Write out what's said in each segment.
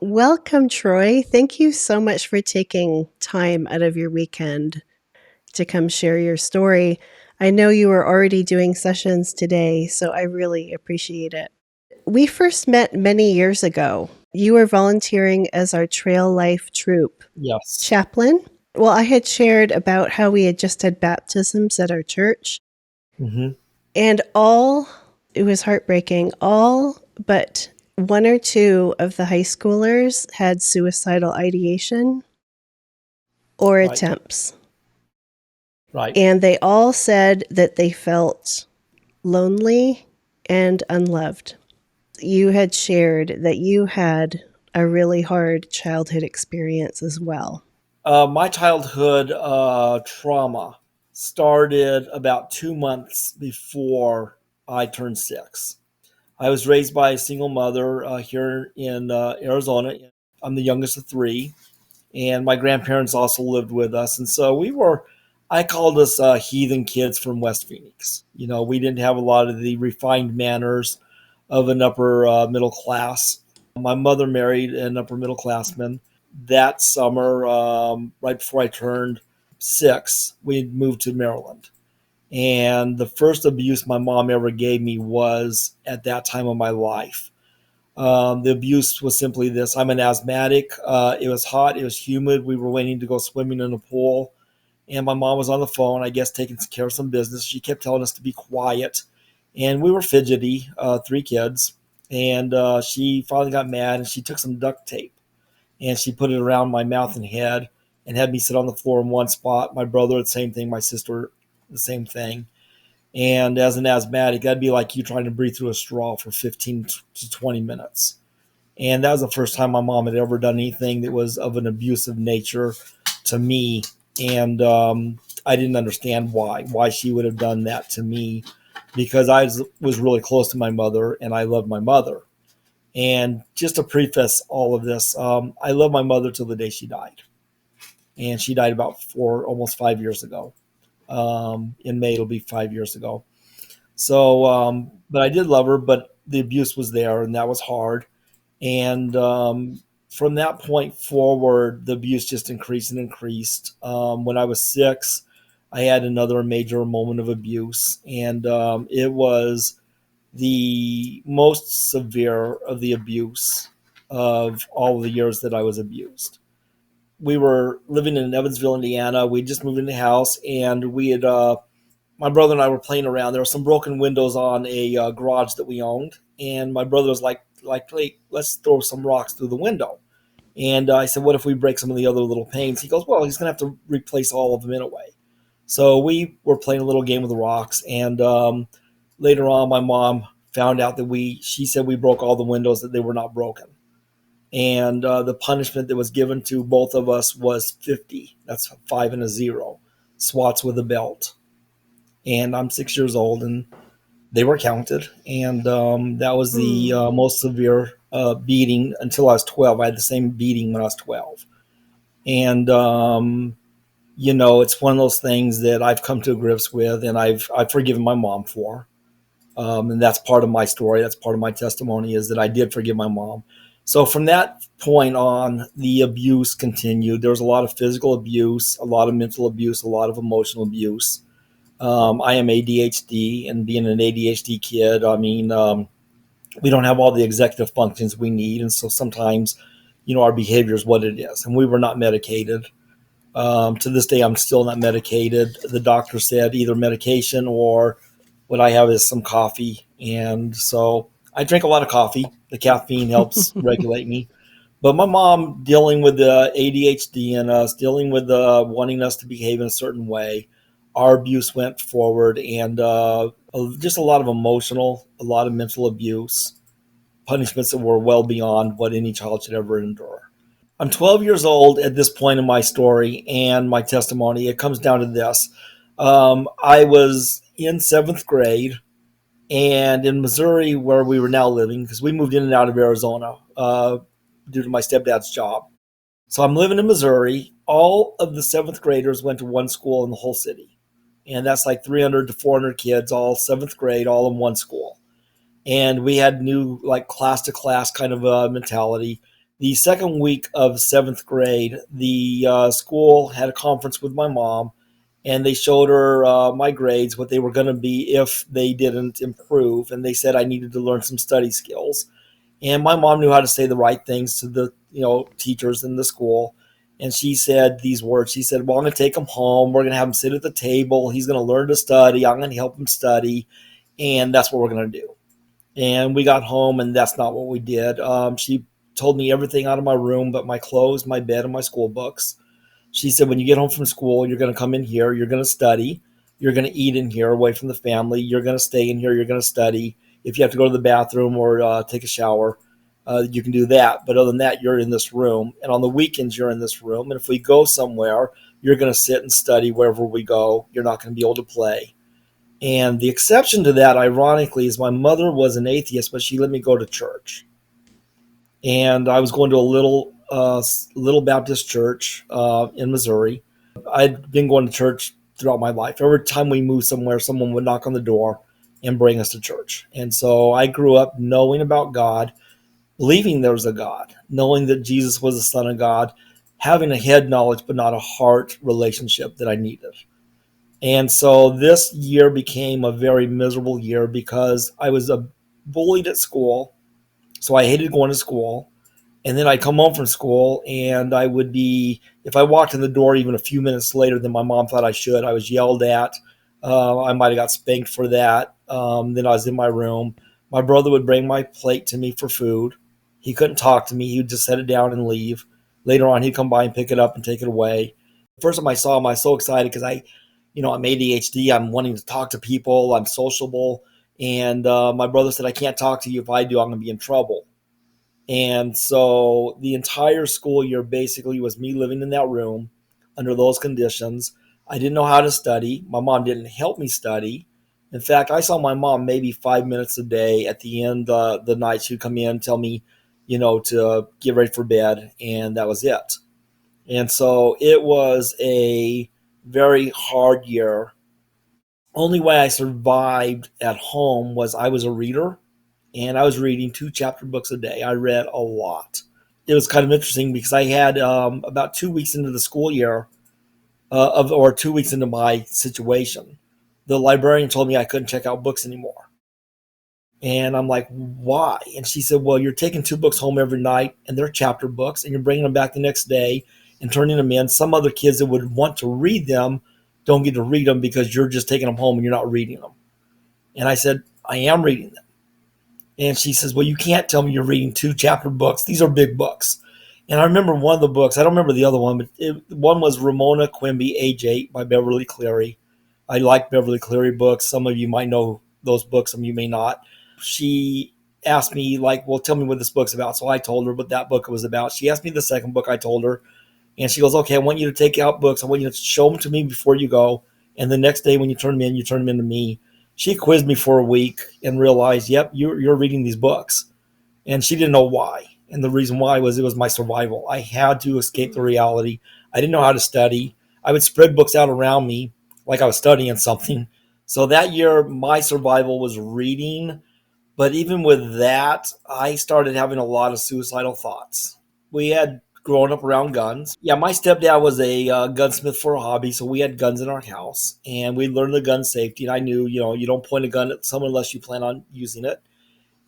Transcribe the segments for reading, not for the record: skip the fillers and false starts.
Welcome, Troy. Thank you so much for taking time out of your weekend to come share your story. I know you were already doing sessions today, so I really appreciate it. We first met many years ago. You were volunteering as our Trail Life Troop Yes. chaplain. Well, I had shared about how we had just had baptisms at our church, hmm and it was heartbreaking, all but one or two of the high schoolers had suicidal ideation or Right. attempts. Right. And they all said that they felt lonely and unloved. You had shared that you had a really hard childhood experience as well. My childhood trauma started about 2 months before I turned 6. I was raised by a single mother here in Arizona. I'm the youngest of three, and my grandparents also lived with us. And so I called us heathen kids from West Phoenix. We didn't have a lot of the refined manners of an upper middle class. My mother married an upper middle classman. That summer, right before I turned 6, we moved to Maryland. And the first abuse my mom ever gave me was at that time of my life. The abuse was simply this: I'm an asthmatic. It was hot, it was humid. We were waiting to go swimming in a pool. And my mom was on the phone, I guess, taking care of some business. She kept telling us to be quiet. And we were fidgety, 3 kids. And she finally got mad and she took some duct tape and she put it around my mouth and head and had me sit on the floor in one spot. My brother, the same thing. My sister, the same thing. And as an asthmatic, that'd be like you trying to breathe through a straw for 15 to 20 minutes. And that was the first time my mom had ever done anything that was of an abusive nature to me. And I didn't understand why she would have done that to me, because was really close to my mother and I loved my mother. And just to preface all of this, I love my mother till the day she died. And she died about almost 5 years ago. In May, it'll be 5 years ago. So, but I did love her, but the abuse was there and that was hard. And from that point forward, the abuse just increased and increased. When I was 6, I had another major moment of abuse, and it was the most severe of the abuse of all the years that I was abused. We were living in Evansville, Indiana. We just moved in the house, and we had my brother and I were playing around. There were some broken windows on a garage that we owned, and my brother was like, hey, let's throw some rocks through the window. And I said, what if we break some of the other little panes? He goes, well, he's going to have to replace all of them anyway. So we were playing a little game with the rocks, and later on, my mom found out that she said we broke all the windows, that they were not broken. And the punishment that was given to both of us was 50. That's 5 and a 0. Swats with a belt. And I'm 6 years old, and they were counted. And that was the Hmm. most severe beating until I was 12. I had the same beating when I was 12. And, it's one of those things that I've come to grips with, and I've forgiven my mom for. And that's part of my story. That's part of my testimony, is that I did forgive my mom. So from that point on, the abuse continued. There was a lot of physical abuse, a lot of mental abuse, a lot of emotional abuse. I am ADHD, and being an ADHD kid, I mean, we don't have all the executive functions we need. And so sometimes, our behavior is what it is. And we were not medicated. To this day, I'm still not medicated. The doctor said either medication or what I have is some coffee. And so I drink a lot of coffee. The caffeine helps regulate me. But my mom, dealing with the ADHD in us, dealing with wanting us to behave in a certain way, our abuse went forward, and just a lot of emotional, a lot of mental abuse, punishments that were well beyond what any child should ever endure. I'm 12 years old at this point in my story and my testimony. It comes down to this. I was in 7th grade, and in Missouri, where we were now living, because we moved in and out of Arizona due to my stepdad's job. So I'm living in Missouri. All of the 7th graders went to one school in the whole city. And that's like 300 to 400 kids, all 7th grade, all in one school. And we had new, like, class to class kind of mentality. The second week of seventh grade, the school had a conference with my mom, and they showed her my grades, what they were going to be if they didn't improve. And they said I needed to learn some study skills. And my mom knew how to say the right things to the teachers in the school. And she said these words. She said, "Well, I'm going to take him home. We're going to have him sit at the table. He's going to learn to study. I'm going to help him study, and that's what we're going to do." And we got home, and that's not what we did. She told me everything out of my room but my clothes, my bed, and my school books. She said, "When you get home from school, you're going to come in here. You're going to study. You're going to eat in here away from the family. You're going to stay in here. You're going to study. If you have to go to the bathroom or take a shower, you can do that. But other than that, you're in this room. And on the weekends, you're in this room. And if we go somewhere, you're going to sit and study wherever we go. You're not going to be able to play." And the exception to that, ironically, is my mother was an atheist, but she let me go to church. And I was going to a little Baptist church in Missouri. I'd been going to church throughout my life. Every time we moved somewhere, someone would knock on the door and bring us to church. And so I grew up knowing about God, believing there was a God, knowing that Jesus was the Son of God, having a head knowledge but not a heart relationship that I needed. And so this year became a very miserable year because I was bullied at school. So I hated going to school. And then I'd come home from school and I would be, if I walked in the door even a few minutes later than my mom thought I should, I was yelled at. I might have got spanked for that. Then I was in my room. My brother would bring my plate to me for food. He couldn't talk to me. He would just set it down and leave. Later on, he'd come by and pick it up and take it away. The first time I saw him, I was so excited because I'm ADHD. I'm wanting to talk to people. I'm sociable. And my brother said, "I can't talk to you. If I do, I'm going to be in trouble." And so the entire school year basically was me living in that room under those conditions. I didn't know how to study. My mom didn't help me study. In fact, I saw my mom maybe 5 minutes a day. At the end of the night, she'd come in, tell me, to get ready for bed, and that was it. And so it was a very hard year. Only way I survived at home was I was a reader, and I was reading 2 chapter books a day. I read a lot. It was kind of interesting because I had about 2 weeks into the school year, or 2 weeks into my situation, the librarian told me I couldn't check out books anymore. And I'm like, "Why?" And she said, "Well, you're taking 2 books home every night, and they're chapter books, and you're bringing them back the next day and turning them in. Some other kids that would want to read them don't get to read them because you're just taking them home and you're not reading them." And I said, "I am reading them." And she says, "Well, you can't tell me you're reading 2 chapter books. These are big books." And I remember one of the books, I don't remember the other one, but one was Ramona Quimby, Age 8 by Beverly Cleary. I like Beverly Cleary books. Some of you might know those books, some of you may not. She asked me, like, "Well, tell me what this book's about." So I told her what that book was about. She asked me the second book. I told her. And she goes, "Okay, I want you to take out books. I want you to show them to me before you go. And the next day when you turn them in, you turn them into me." She quizzed me for a week and realized, "Yep, you're reading these books." And she didn't know why. And the reason why was it was my survival. I had to escape the reality. I didn't know how to study. I would spread books out around me like I was studying something. So that year, my survival was reading. But even with that, I started having a lot of suicidal thoughts. We had grown up around guns. Yeah, my stepdad was a gunsmith for a hobby, so we had guns in our house, and we learned the gun safety. And I knew, you don't point a gun at someone unless you plan on using it.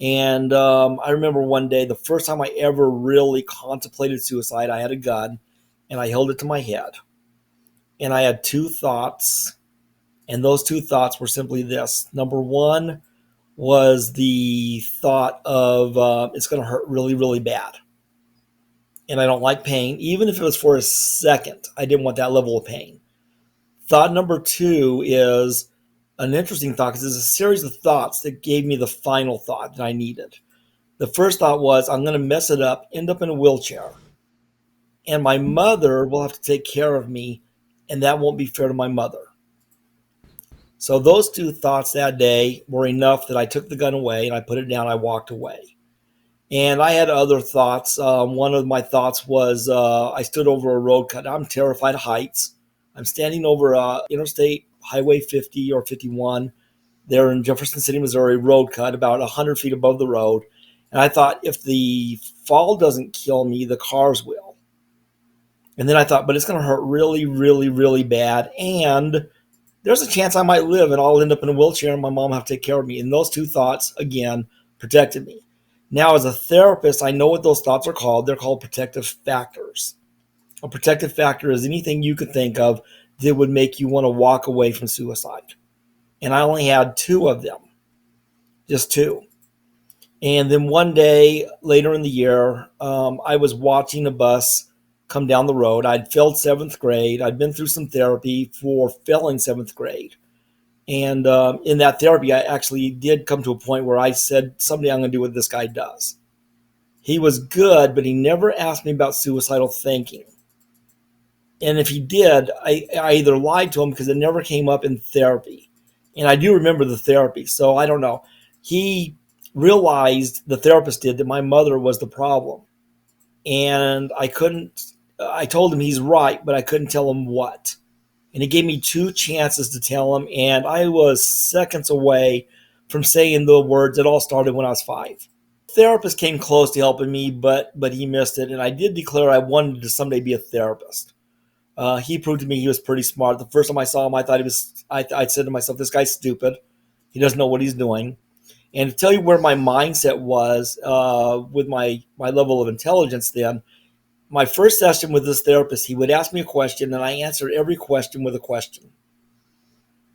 And I remember one day, the first time I ever really contemplated suicide, I had a gun, and I held it to my head. And I had 2 thoughts, and those 2 thoughts were simply this. Number one was the thought of it's going to hurt really, really bad. And I don't like pain. Even if it was for a second, I didn't want that level of pain. Thought number 2 is an interesting thought because it's a series of thoughts that gave me the final thought that I needed. The first thought was, I'm going to mess it up, end up in a wheelchair, and my mother will have to take care of me, and that won't be fair to my mother. So those 2 thoughts that day were enough that I took the gun away and I put it down. I walked away. And I had other thoughts. One of my thoughts was I stood over a road cut. I'm terrified of heights. I'm standing over Interstate Highway 50 or 51 there in Jefferson City, Missouri, road cut about 100 feet above the road. And I thought, if the fall doesn't kill me, the cars will. And then I thought, but it's going to hurt really, really, really bad. And there's a chance I might live and I'll end up in a wheelchair and my mom will have to take care of me. And those two thoughts, again, protected me. Now, as a therapist, I know what those thoughts are called. They're called protective factors. A protective factor is anything you could think of that would make you want to walk away from suicide. And I only had two of them, just two. And then one day later in the year, I was watching a bus come down the road. I'd failed seventh grade. I'd been through some therapy for failing seventh grade. And in that therapy, I actually did come to a point where I said, someday I'm going to do what this guy does. He was good, but he never asked me about suicidal thinking. And if he did, I either lied to him because it never came up in therapy. And I do remember the therapy, so I don't know. He realized, the therapist did, that my mother was the problem. And I told him he's right, but I couldn't tell him what. And he gave me two chances to tell him, and I was seconds away from saying the words. It all started when I was 5. The therapist came close to helping me, but he missed it. And I did declare I wanted to someday be a therapist. He proved to me he was pretty smart. The first time I saw him, I thought he was. I said to myself, "This guy's stupid. He doesn't know what he's doing." And to tell you where my mindset was with my level of intelligence, then my first session with this therapist, he would ask me a question, and I answered every question with a question.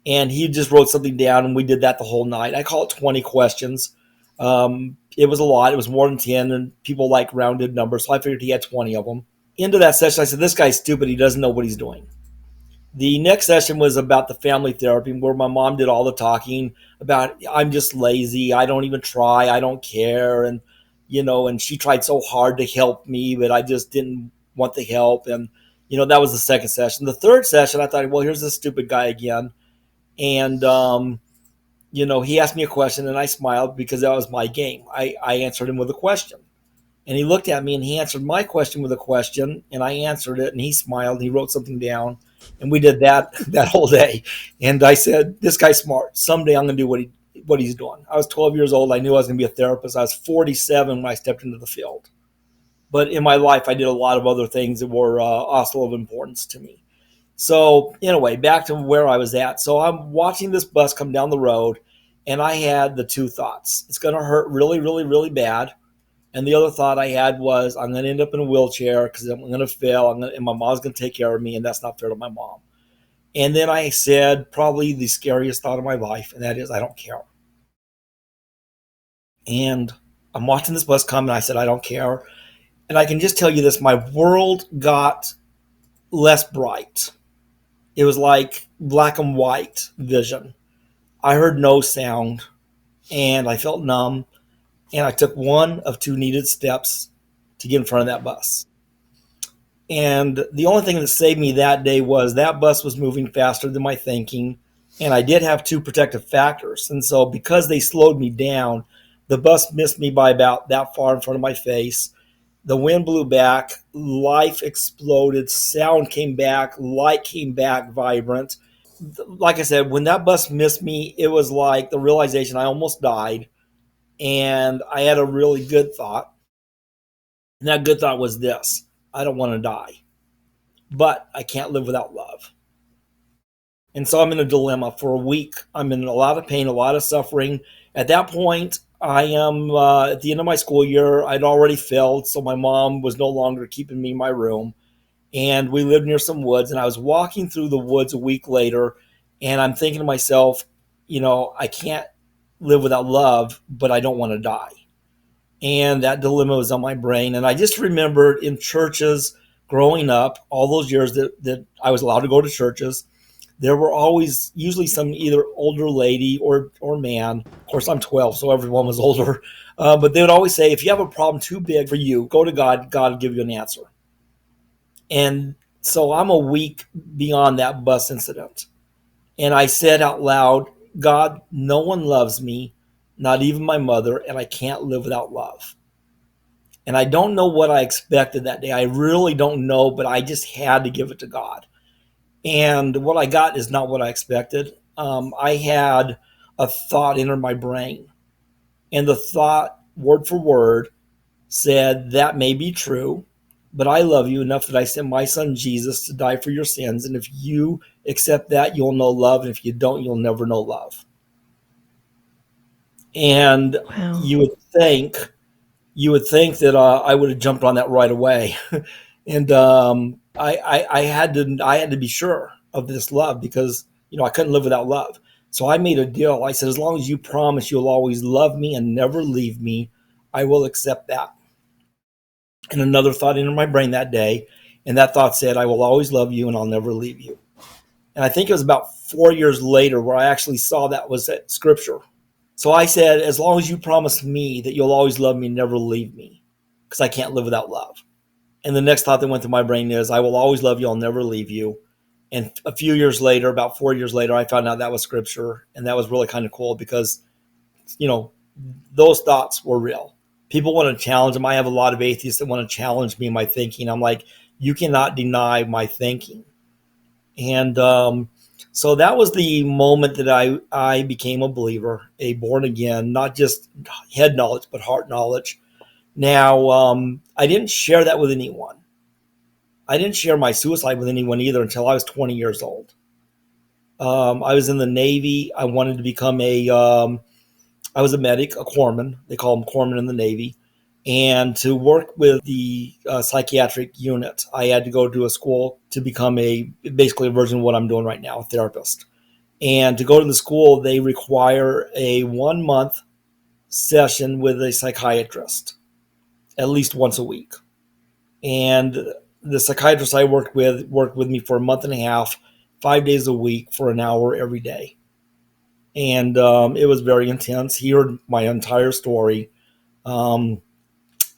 And he just wrote something down, and we did that the whole night. I call it 20 questions. It was a lot. It was more than 10, and people like rounded numbers, so I figured he had 20 of them. Into that session, I said, "This guy's stupid. He doesn't know what he's doing." The next session was about the family therapy, where my mom did all the talking about, I'm just lazy. I don't even try. I don't care. And she tried so hard to help me, but I just didn't want the help. And, that was the second session. The third session, I thought, well, here's this stupid guy again. And, he asked me a question, and I smiled because that was my game. I answered him with a question. And he looked at me and he answered my question with a question, and I answered it, and he smiled and he wrote something down, and we did that whole day. And I said, "This guy's smart. Someday I'm going to do what he's doing." I was 12 years old. I knew I was going to be a therapist. I was 47 when I stepped into the field. But in my life, I did a lot of other things that were also of importance to me. So anyway, back to where I was at. So I'm watching this bus come down the road, and I had the two thoughts. It's going to hurt really, really, really bad. And the other thought I had was, I'm going to end up in a wheelchair because I'm going to fail, and my mom's going to take care of me, and that's not fair to my mom. And then I said probably the scariest thought of my life, and that is, I don't care. And I'm watching this bus come, and I said, I don't care. And I can just tell you this, my world got less bright. It was like black and white vision. I heard no sound, and I felt numb. And I took one of two needed steps to get in front of that bus. And the only thing that saved me that day was that bus was moving faster than my thinking. And I did have two protective factors. And so because they slowed me down, the bus missed me by about that far in front of my face. The wind blew back, life exploded, sound came back, light came back vibrant. Like I said, when that bus missed me, it was like the realization I almost died. And I had a really good thought. And that good thought was this: I don't want to die, but I can't live without love. And so I'm in a dilemma for a week. I'm in a lot of pain, a lot of suffering. At that point, I am at the end of my school year. I'd already failed, so my mom was no longer keeping me in my room. And we lived near some woods. And I was walking through the woods a week later, and I'm thinking to myself, I can't live without love, but I don't want to die. And that dilemma was on my brain. And I just remembered in churches growing up, all those years that I was allowed to go to churches, there were always usually some either older lady or man. Of course, I'm 12, so everyone was older. But they would always say, if you have a problem too big for you, go to God. God will give you an answer. And so I'm a week beyond that bus incident. And I said out loud, God, no one loves me, not even my mother, and I can't live without love. And I don't know what I expected that day. I really don't know, but I just had to give it to God. And what I got is not what I expected. I had a thought enter my brain. And the thought word for word, said, "That may be true, but I love you enough that I sent my son Jesus to die for your sins. And if you accept that, you'll know love. And if you don't, you'll never know love." And Wow. you would think you would think that I would have jumped on that right away, and I had to be sure of this love because I couldn't live without love. So I made a deal. I said, as long as you promise you'll always love me and never leave me, I will accept that. And another thought entered my brain that day, and that thought said, I will always love you and I'll never leave you. And I think it was about 4 years later where I actually saw that was that scripture. So I said, as long as you promise me that you'll always love me and never leave me, because I can't live without love. And the next thought that went through my brain is, I will always love you, I'll never leave you. And a few years later, about 4 years later, I found out that was scripture. And that was really kind of cool because, those thoughts were real. People want to challenge them. I have a lot of atheists that want to challenge me in my thinking. I'm like, you cannot deny my thinking. And so that was the moment that I became a believer, a born again, not just head knowledge, but heart knowledge. Now, I didn't share that with anyone. I didn't share my suicide with anyone either until I was 20 years old. I was in the Navy. I wanted to become I was a medic, a corpsman. They call them corpsmen in the Navy. And to work with the psychiatric unit, I had to go to a school to become basically a version of what I'm doing right now, a therapist. And to go to the school, they require a 1 month session with a psychiatrist, at least once a week. And the psychiatrist I worked with me for a month and a half, 5 days a week for an hour every day. And it was very intense. He heard my entire story.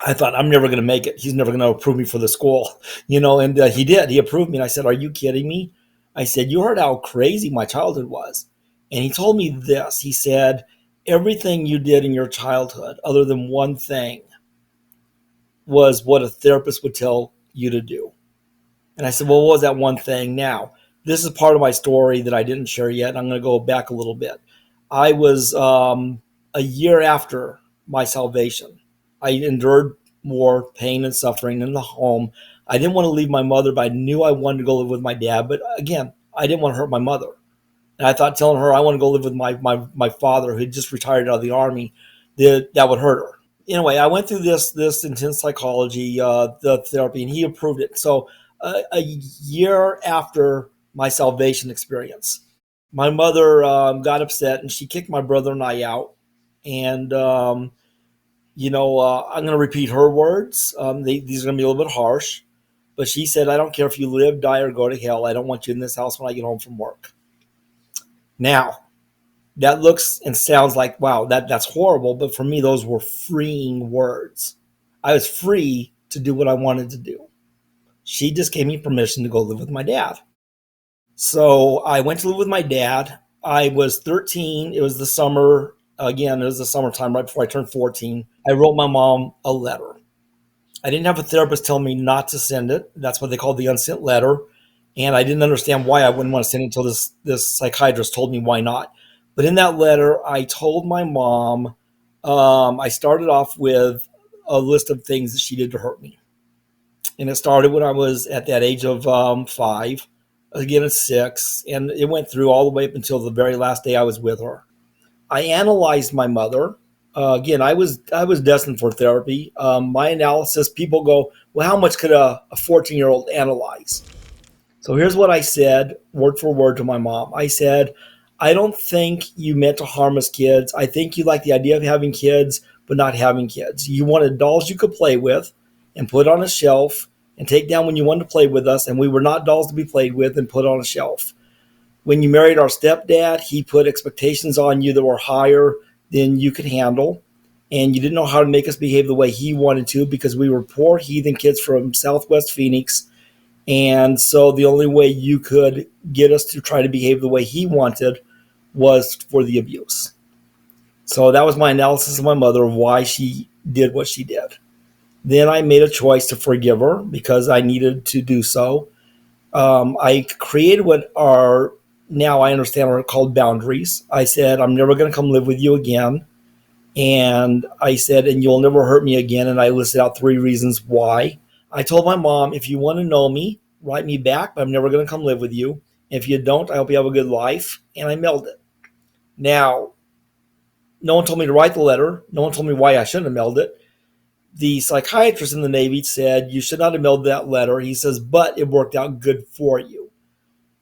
I thought, I'm never going to make it. He's never going to approve me for the school, and he did. He approved me. And I said, are you kidding me? I said, you heard how crazy my childhood was. And he told me this. He said, everything you did in your childhood, other than one thing, was what a therapist would tell you to do. And I said, well, what was that one thing? Now, this is part of my story that I didn't share yet. I'm going to go back a little bit. I was a year after my salvation. I endured more pain and suffering in the home. I didn't want to leave my mother, but I knew I wanted to go live with my dad. But again, I didn't want to hurt my mother. And I thought telling her I want to go live with my father, who had just retired out of the Army, that would hurt her. Anyway, I went through this intense psychology, the therapy, and he approved it. So a year after my salvation experience, my mother got upset and she kicked my brother and I out. And I'm going to repeat her words. These are going to be a little bit harsh, but she said, I don't care if you live, die, or go to hell. I don't want you in this house when I get home from work. Now, that looks and sounds like, wow, that's horrible. But for me, those were freeing words. I was free to do what I wanted to do. She just gave me permission to go live with my dad. So I went to live with my dad. I was 13. It was the summer. Again, it was the summertime right before I turned 14. I wrote my mom a letter. I didn't have a therapist tell me not to send it. That's what they called the unsent letter. And I didn't understand why I wouldn't want to send it until this psychiatrist told me why not. But in that letter, I told my mom, I started off with a list of things that she did to hurt me. And it started when I was at that age of 5, again at 6, and it went through all the way up until the very last day I was with her. I analyzed my mother. Again, I was destined for therapy. My analysis, people go, well, how much could a 14-year-old analyze? So here's what I said, word for word, to my mom. I said, I don't think you meant to harm us kids. I think you like the idea of having kids, but not having kids. You wanted dolls you could play with and put on a shelf and take down when you wanted to play with us, and we were not dolls to be played with and put on a shelf. When you married our stepdad, he put expectations on you that were higher than you could handle, and you didn't know how to make us behave the way he wanted to because we were poor heathen kids from Southwest Phoenix. And so the only way you could get us to try to behave the way he wanted was for the abuse. So that was my analysis of my mother, of why she did what she did. Then I made a choice to forgive her because I needed to do so. I created what now I understand are called boundaries. I said, I'm never going to come live with you again. And I said, and you'll never hurt me again. And I listed out 3 reasons why. I told my mom, if you want to know me, write me back, but I'm never going to come live with you. If you don't, I hope you have a good life. And I mailed it. Now, no one told me to write the letter. No one told me why I shouldn't have mailed it. The psychiatrist in the Navy said, you should not have mailed that letter. He says, but it worked out good for you.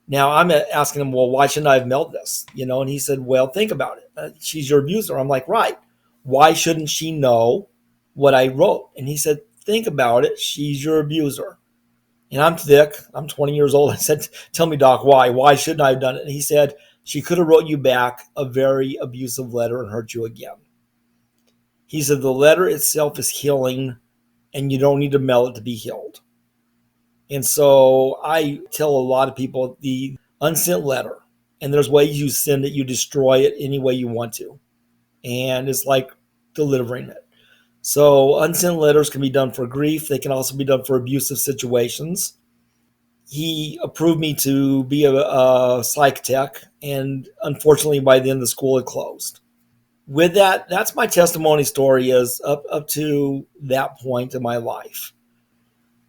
Now I'm asking him, well, why shouldn't I have mailed this? And he said, well, think about it. She's your abuser. I'm like, right. Why shouldn't she know what I wrote? And he said, think about it. She's your abuser. And I'm thick. I'm 20 years old. I said, tell me, Doc, why? Why shouldn't I have done it? And he said, she could have wrote you back a very abusive letter and hurt you again. He said, the letter itself is healing, and you don't need to mail it to be healed. And so I tell a lot of people the unsent letter, and there's ways you send it, you destroy it any way you want to. And it's like delivering it. So unsent letters can be done for grief. They can also be done for abusive situations. He approved me to be a psych tech, and unfortunately by then the school had closed. With that, that's my testimony story is up to that point in my life.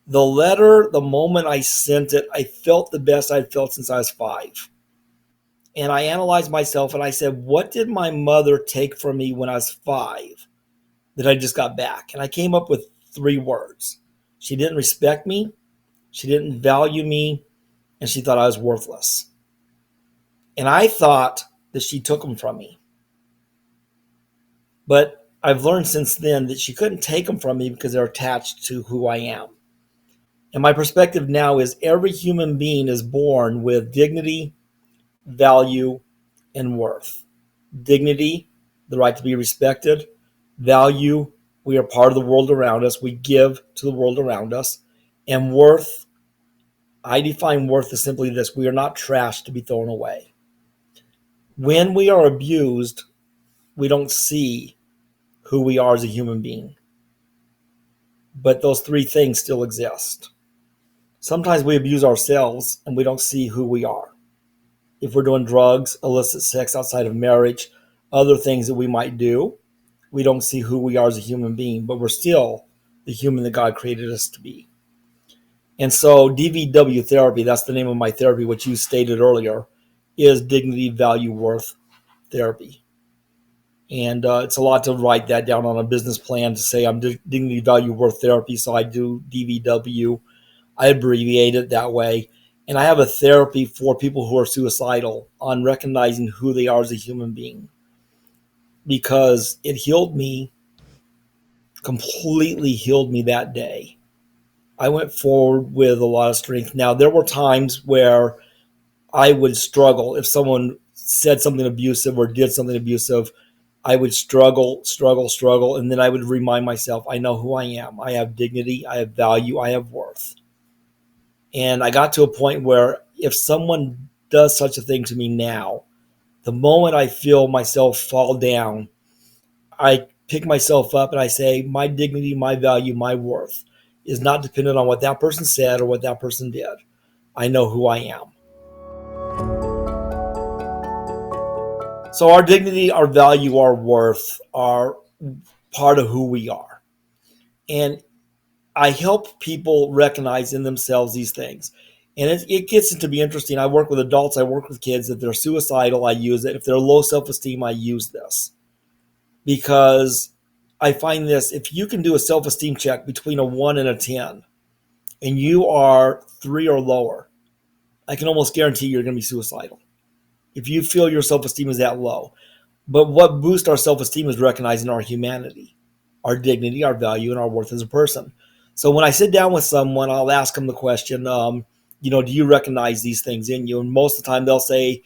The letter, the moment I sent it, I felt the best I'd felt since I was 5. And I analyzed myself and I said, what did my mother take from me when I was 5 that I just got back? And I came up with 3 words. She didn't respect me, she didn't value me, and she thought I was worthless. And I thought that she took them from me. But I've learned since then that she couldn't take them from me because they're attached to who I am. And my perspective now is every human being is born with dignity, value, and worth. Dignity, the right to be respected. Value, we are part of the world around us. We give to the world around us. And worth, I define worth as simply this: we are not trash to be thrown away. When we are abused, we don't see who we are as a human being. But those 3 things still exist. Sometimes we abuse ourselves and we don't see who we are. If we're doing drugs, illicit sex outside of marriage, other things that we might do, we don't see who we are as a human being, but we're still the human that God created us to be. And so DVW Therapy, that's the name of my therapy, which you stated earlier, is Dignity, Value, Worth Therapy. And it's a lot to write that down on a business plan to say I'm Dignity, Value, Worth Therapy, so I do DVW. I abbreviate it that way. And I have a therapy for people who are suicidal on recognizing who they are as a human being, because it healed me, completely healed me that day. I went forward with a lot of strength. Now, there were times where I would struggle. If someone said something abusive or did something abusive, I would struggle. And then I would remind myself, I know who I am. I have dignity. I have value. I have worth. And I got to a point where if someone does such a thing to me now, the moment I feel myself fall down, I pick myself up and I say, my dignity, my value, my worth is not dependent on what that person said or what that person did. I know who I am. So our dignity, our value, our worth are part of who we are. And I help people recognize in themselves these things. And it gets to be interesting. I work with adults, I work with kids. If they're suicidal, I use it. If they're low self-esteem, I use this. Because I find this, if you can do a self-esteem check between a 1 and a 10, and you are 3 or lower, I can almost guarantee you're going to be suicidal. If you feel your self-esteem is that low. But what boosts our self-esteem is recognizing our humanity, our dignity, our value, and our worth as a person. So when I sit down with someone, I'll ask them the question, do you recognize these things in you? And most of the time they'll say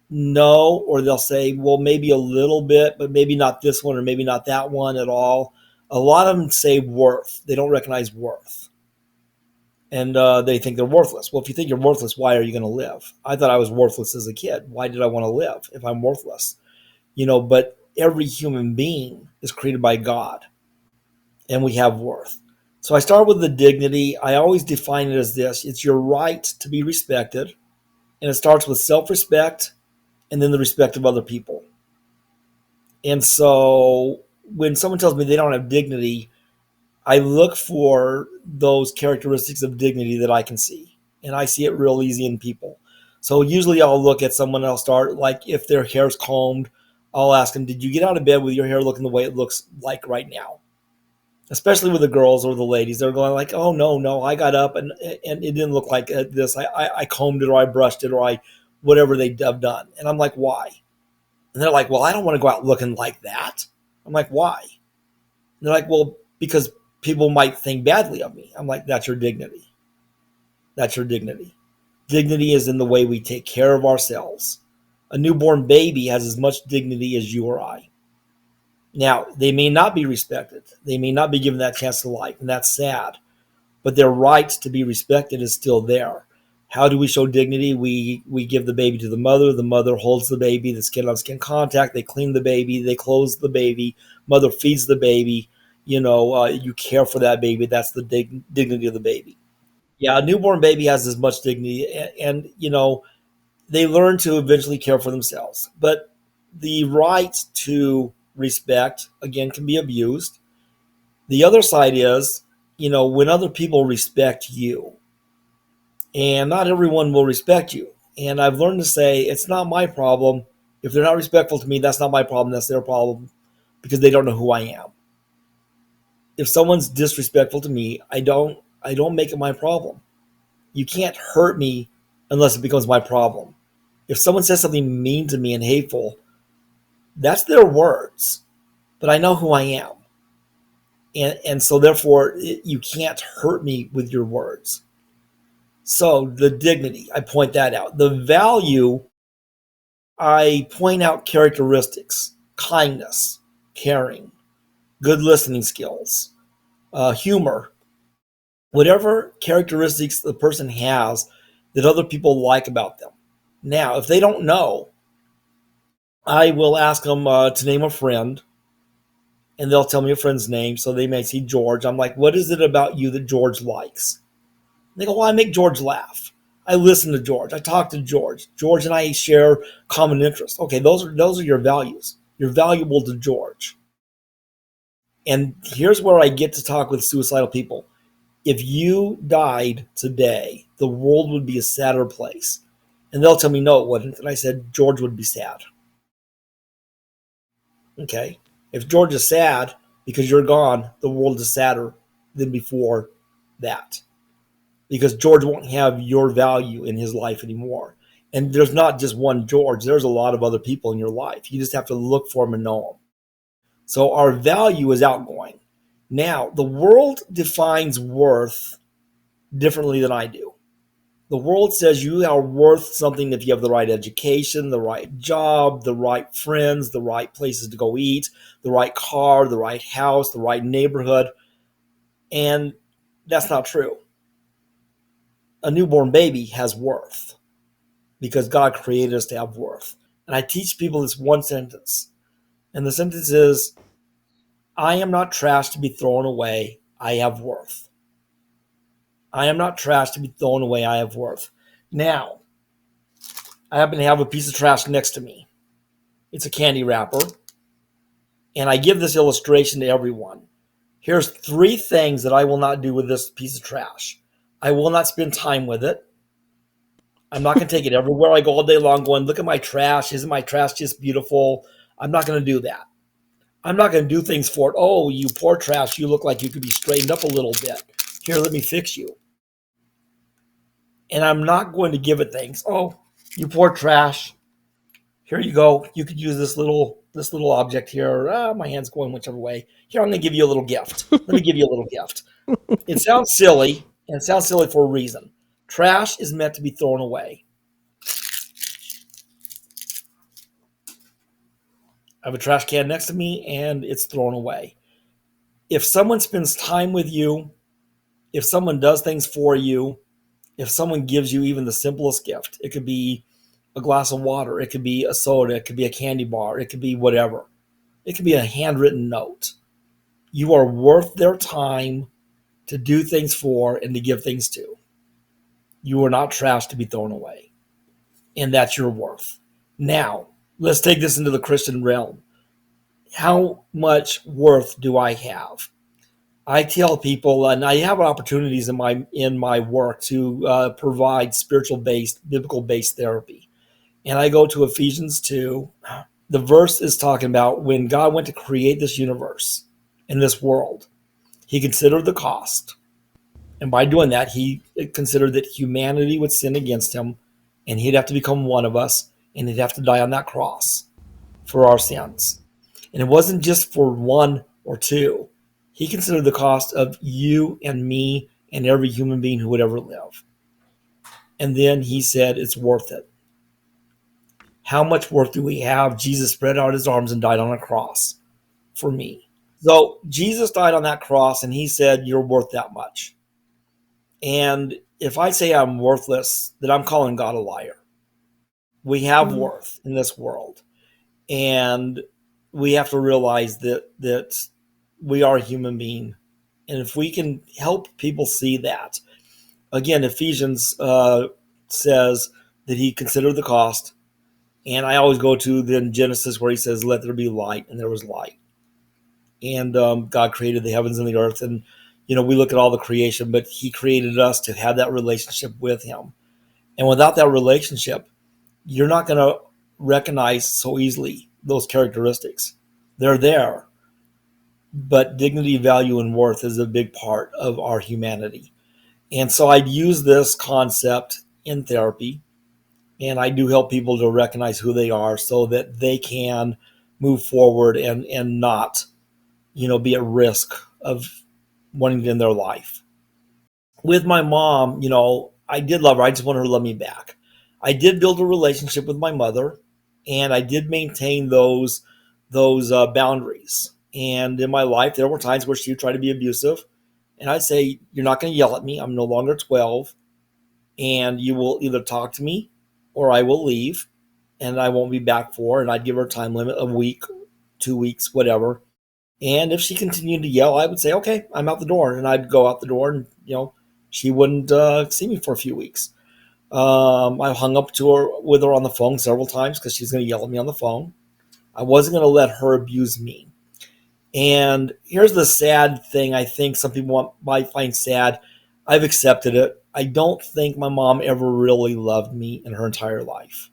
no, or they'll say, well, maybe a little bit, but maybe not this one or maybe not that one at all. A lot of them say worth. They don't recognize worth. And they think they're worthless. Well, if you think you're worthless, why are you going to live? I thought I was worthless as a kid. Why did I want to live if I'm worthless? But every human being is created by God, and we have worth. So I start with the dignity. I always define it as this. It's your right to be respected, and it starts with self-respect and then the respect of other people. And so when someone tells me they don't have dignity, I look for those characteristics of dignity that I can see. And I see it real easy in people. So usually I'll look at someone, I'll start, like if their hair's combed, I'll ask them, did you get out of bed with your hair looking the way it looks like right now? Especially with the girls or the ladies, they're going like, oh, no, I got up and it didn't look like this. I combed it, or I brushed it, or I, whatever they have done. And I'm like, why? And they're like, well, I don't want to go out looking like that. I'm like, why? And they're like, well, because people might think badly of me. I'm like, that's your dignity. That's your dignity. Dignity is in the way we take care of ourselves. A newborn baby has as much dignity as you or I. Now, they may not be respected. They may not be given that chance to life, and that's sad. But their right to be respected is still there. How do we show dignity? We give the baby to the mother. The mother holds the baby, the skin on skin contact. They clean the baby. They clothe the baby. Mother feeds the baby. You care for that baby. That's the dignity of the baby. Yeah, a newborn baby has as much dignity, and they learn to eventually care for themselves. But the right to respect, again, can be abused. The other side is, when other people respect you, and not everyone will respect you. And I've learned to say, it's not my problem. If they're not respectful to me, that's not my problem. That's their problem, because they don't know who I am. If someone's disrespectful to me, I don't make it my problem. You can't hurt me unless it becomes my problem. If someone says something mean to me and hateful, that's their words, but I know who I am. And so therefore you can't hurt me with your words. So the dignity, I point that out. The value, I point out characteristics: kindness, caring, good listening skills, humor, whatever characteristics the person has that other people like about them. Now, if they don't know, I will ask them to name a friend, and they'll tell me a friend's name. So they may see George. I'm like, what is it about you that George likes? And they go, well, I make George laugh. I listen to George. I talk to George. George and I share common interests. Okay, those are your values. You're valuable to George. And here's where I get to talk with suicidal people. If you died today, the world would be a sadder place. And they'll tell me, no, it wouldn't. And I said, George would be sad. Okay. If George is sad because you're gone, the world is sadder than before that. Because George won't have your value in his life anymore. And there's not just one George, there's a lot of other people in your life. You just have to look for them and know them. So our value is outgoing. Now, the world defines worth differently than I do. The world says you are worth something if you have the right education, the right job, the right friends, the right places to go eat, the right car, the right house, the right neighborhood. And that's not true. A newborn baby has worth because God created us to have worth. And I teach people this one sentence. And the sentence is, I am not trash to be thrown away. I have worth. I am not trash to be thrown away. I have worth. Now, I happen to have a piece of trash next to me. It's a candy wrapper. And I give this illustration to everyone. Here's 3 things that I will not do with this piece of trash. I will not spend time with it. I'm not going to take it everywhere I go all day long going, look at my trash. Isn't my trash just beautiful? I'm not going to do that. I'm not going to do things for it. Oh, you poor trash. You look like you could be straightened up a little bit. Here, let me fix you. And I'm not going to give it things. Oh, you poor trash. Here you go. You could use this little object here. My hand's going whichever way. Here, I'm going to give you a little gift. Let me give you a little gift. It sounds silly, and it sounds silly for a reason. Trash is meant to be thrown away. I have a trash can next to me, and it's thrown away. If someone spends time with you, if someone does things for you, if someone gives you even the simplest gift, it could be a glass of water, it could be a soda, it could be a candy bar, it could be whatever. It could be a handwritten note. You are worth their time to do things for and to give things to. You are not trash to be thrown away. And that's your worth. Now, let's take this into the Christian realm. how much worth do I have? I tell people, and I have opportunities in my work to provide spiritual based, biblical based therapy. And I go to Ephesians 2. The verse is talking about when God went to create this universe and this world, he considered the cost. And by doing that, he considered that humanity would sin against him and he'd have to become one of us and he'd have to die on that cross for our sins. And it wasn't just for one or two. He considered the cost of you and me and every human being who would ever live. And then he said, it's worth it. How much worth do we have? Jesus spread out his arms and died on a cross for me. So Jesus died on that cross and he said, you're worth that much. And if I say I'm worthless, then I'm calling God a liar. We have Mm. worth in this world. And we have to realize that we are a human being. And if we can help people see that, again, Ephesians says that he considered the cost. And I always go to then Genesis where he says, let there be light, and there was light. And God created the heavens and the earth. And, we look at all the creation, but he created us to have that relationship with him. And without that relationship, you're not going to recognize so easily those characteristics. They're there. But dignity, value, and worth is a big part of our humanity. And so I'd use this concept in therapy, and I do help people to recognize who they are so that they can move forward and not, be at risk of wanting to end their life. With my mom, I did love her. I just wanted her to love me back. I did build a relationship with my mother, and I did maintain those boundaries. And in my life, there were times where she would try to be abusive, and I'd say, "You're not going to yell at me. I'm no longer 12, and you will either talk to me, or I will leave, and I won't be back for." And I'd give her a time limit, a week, 2 weeks, whatever. And if she continued to yell, I would say, okay, I'm out the door. And I'd go out the door and, she wouldn't see me for a few weeks. I hung up with her on the phone several times because she's going to yell at me on the phone. I wasn't going to let her abuse me. And here's the sad thing I think some people might find sad. I've accepted it. I don't think my mom ever really loved me in her entire life.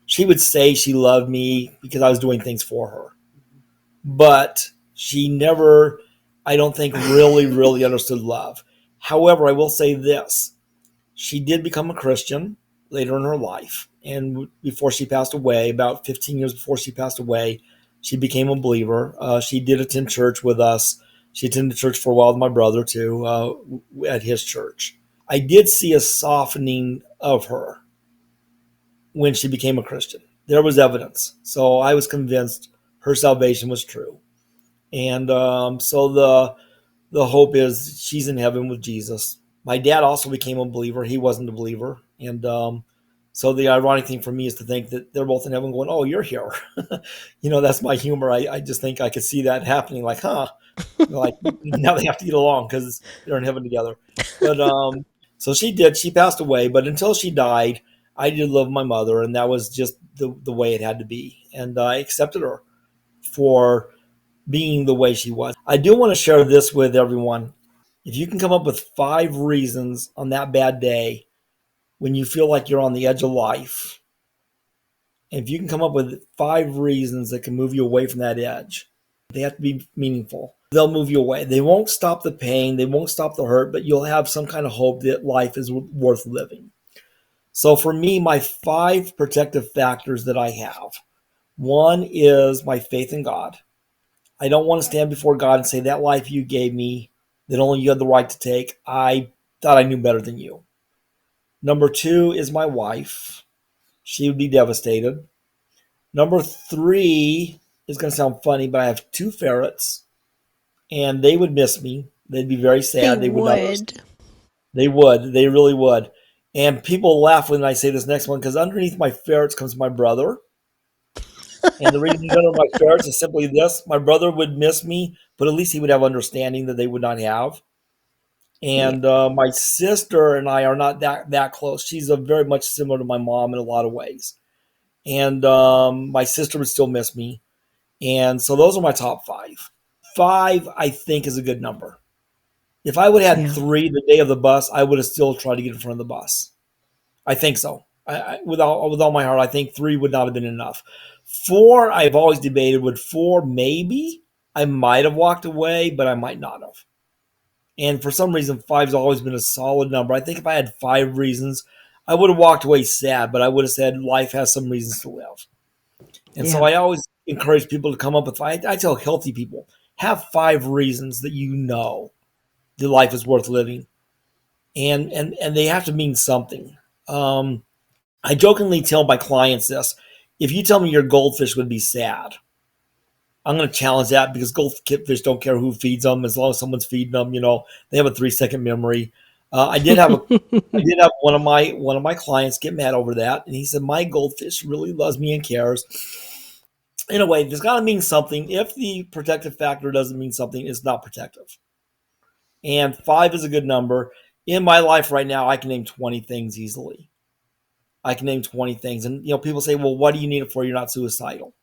She would say she loved me because I was doing things for her. But she never, I don't think, really understood love. However, I will say this. She did become a Christian later in her life. And before she passed away, about 15 years before she passed away, she became a believer. She did attend church with us. She attended church for a while with my brother, too, at his church. I did see a softening of her when she became a Christian. There was evidence. So I was convinced her salvation was true. And so the hope is she's in heaven with Jesus. My dad also became a believer. He wasn't a believer. And so the ironic thing for me is to think that they're both in heaven going, oh, you're here. That's my humor. I just think I could see that happening, like, like now they have to get along because they're in heaven together. But so she did. She passed away. But until she died, I did love my mother. And that was just the way it had to be. And I accepted her for being the way she was. I do want to share this with everyone. If you can come up with 5 reasons on that bad day when you feel like you're on the edge of life, and if you can come up with 5 reasons that can move you away from that edge, they have to be meaningful. They'll move you away. They won't stop the pain. They won't stop the hurt, but you'll have some kind of hope that life is worth living. So for me, my 5 protective factors that I have. One is my faith in God. I don't want to stand before God and say, that life you gave me, that only you had the right to take, I thought I knew better than you. Number 2 is my wife. She would be devastated. Number 3 is going to sound funny, but I have 2 ferrets, and they would miss me. They'd be very They sad. They would not understand. would. They would. They really would. And people laugh when I say this next one because underneath my ferrets comes my brother. And the reason none of my ferrets is simply this: my brother would miss me, but at least he would have understanding that they would not have. Yeah. And my sister and I are not that close. She's very much similar to my mom in a lot of ways. And my sister would still miss me. And so those are my top five. Five, I think, is a good number. If I would have had Yeah. three the day of the bus, I would have still tried to get in front of the bus. I think so. With all my heart, I think three would not have been enough. Four, I've always debated. Would four maybe? I might have walked away, but I might not have. And for some reason, five's always been a solid number. I think if I had five reasons, I would have walked away sad, but I would have said life has some reasons to live. And so Yeah. I always encourage people to come up with five. I tell healthy people, have five reasons that you know that life is worth living. And they have to mean something. I jokingly tell my clients this: if you tell me your goldfish would be sad, I'm going to challenge that because goldfish don't care who feeds them as long as someone's feeding them. They have a 3-second memory. I did have one of my clients get mad over that, and he said my goldfish really loves me and cares. In a way, there's got to mean something. If the protective factor doesn't mean something, it's not protective. And five is a good number. In my life right now, I can name 20 things easily. I can name 20 things. And people say, well, what do you need it for? You're not suicidal.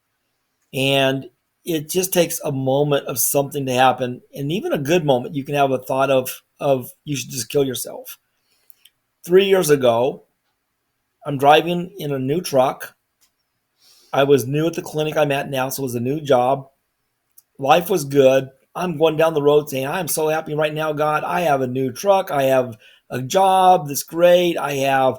And it just takes a moment of something to happen. And even a good moment, you can have a thought of you should just kill yourself. 3 years ago, I'm driving in a new truck. I was new at the clinic I'm at now, so it was a new job. Life was good. I'm going down the road saying, I'm so happy right now, God. I have a new truck. I have a job that's great. I have,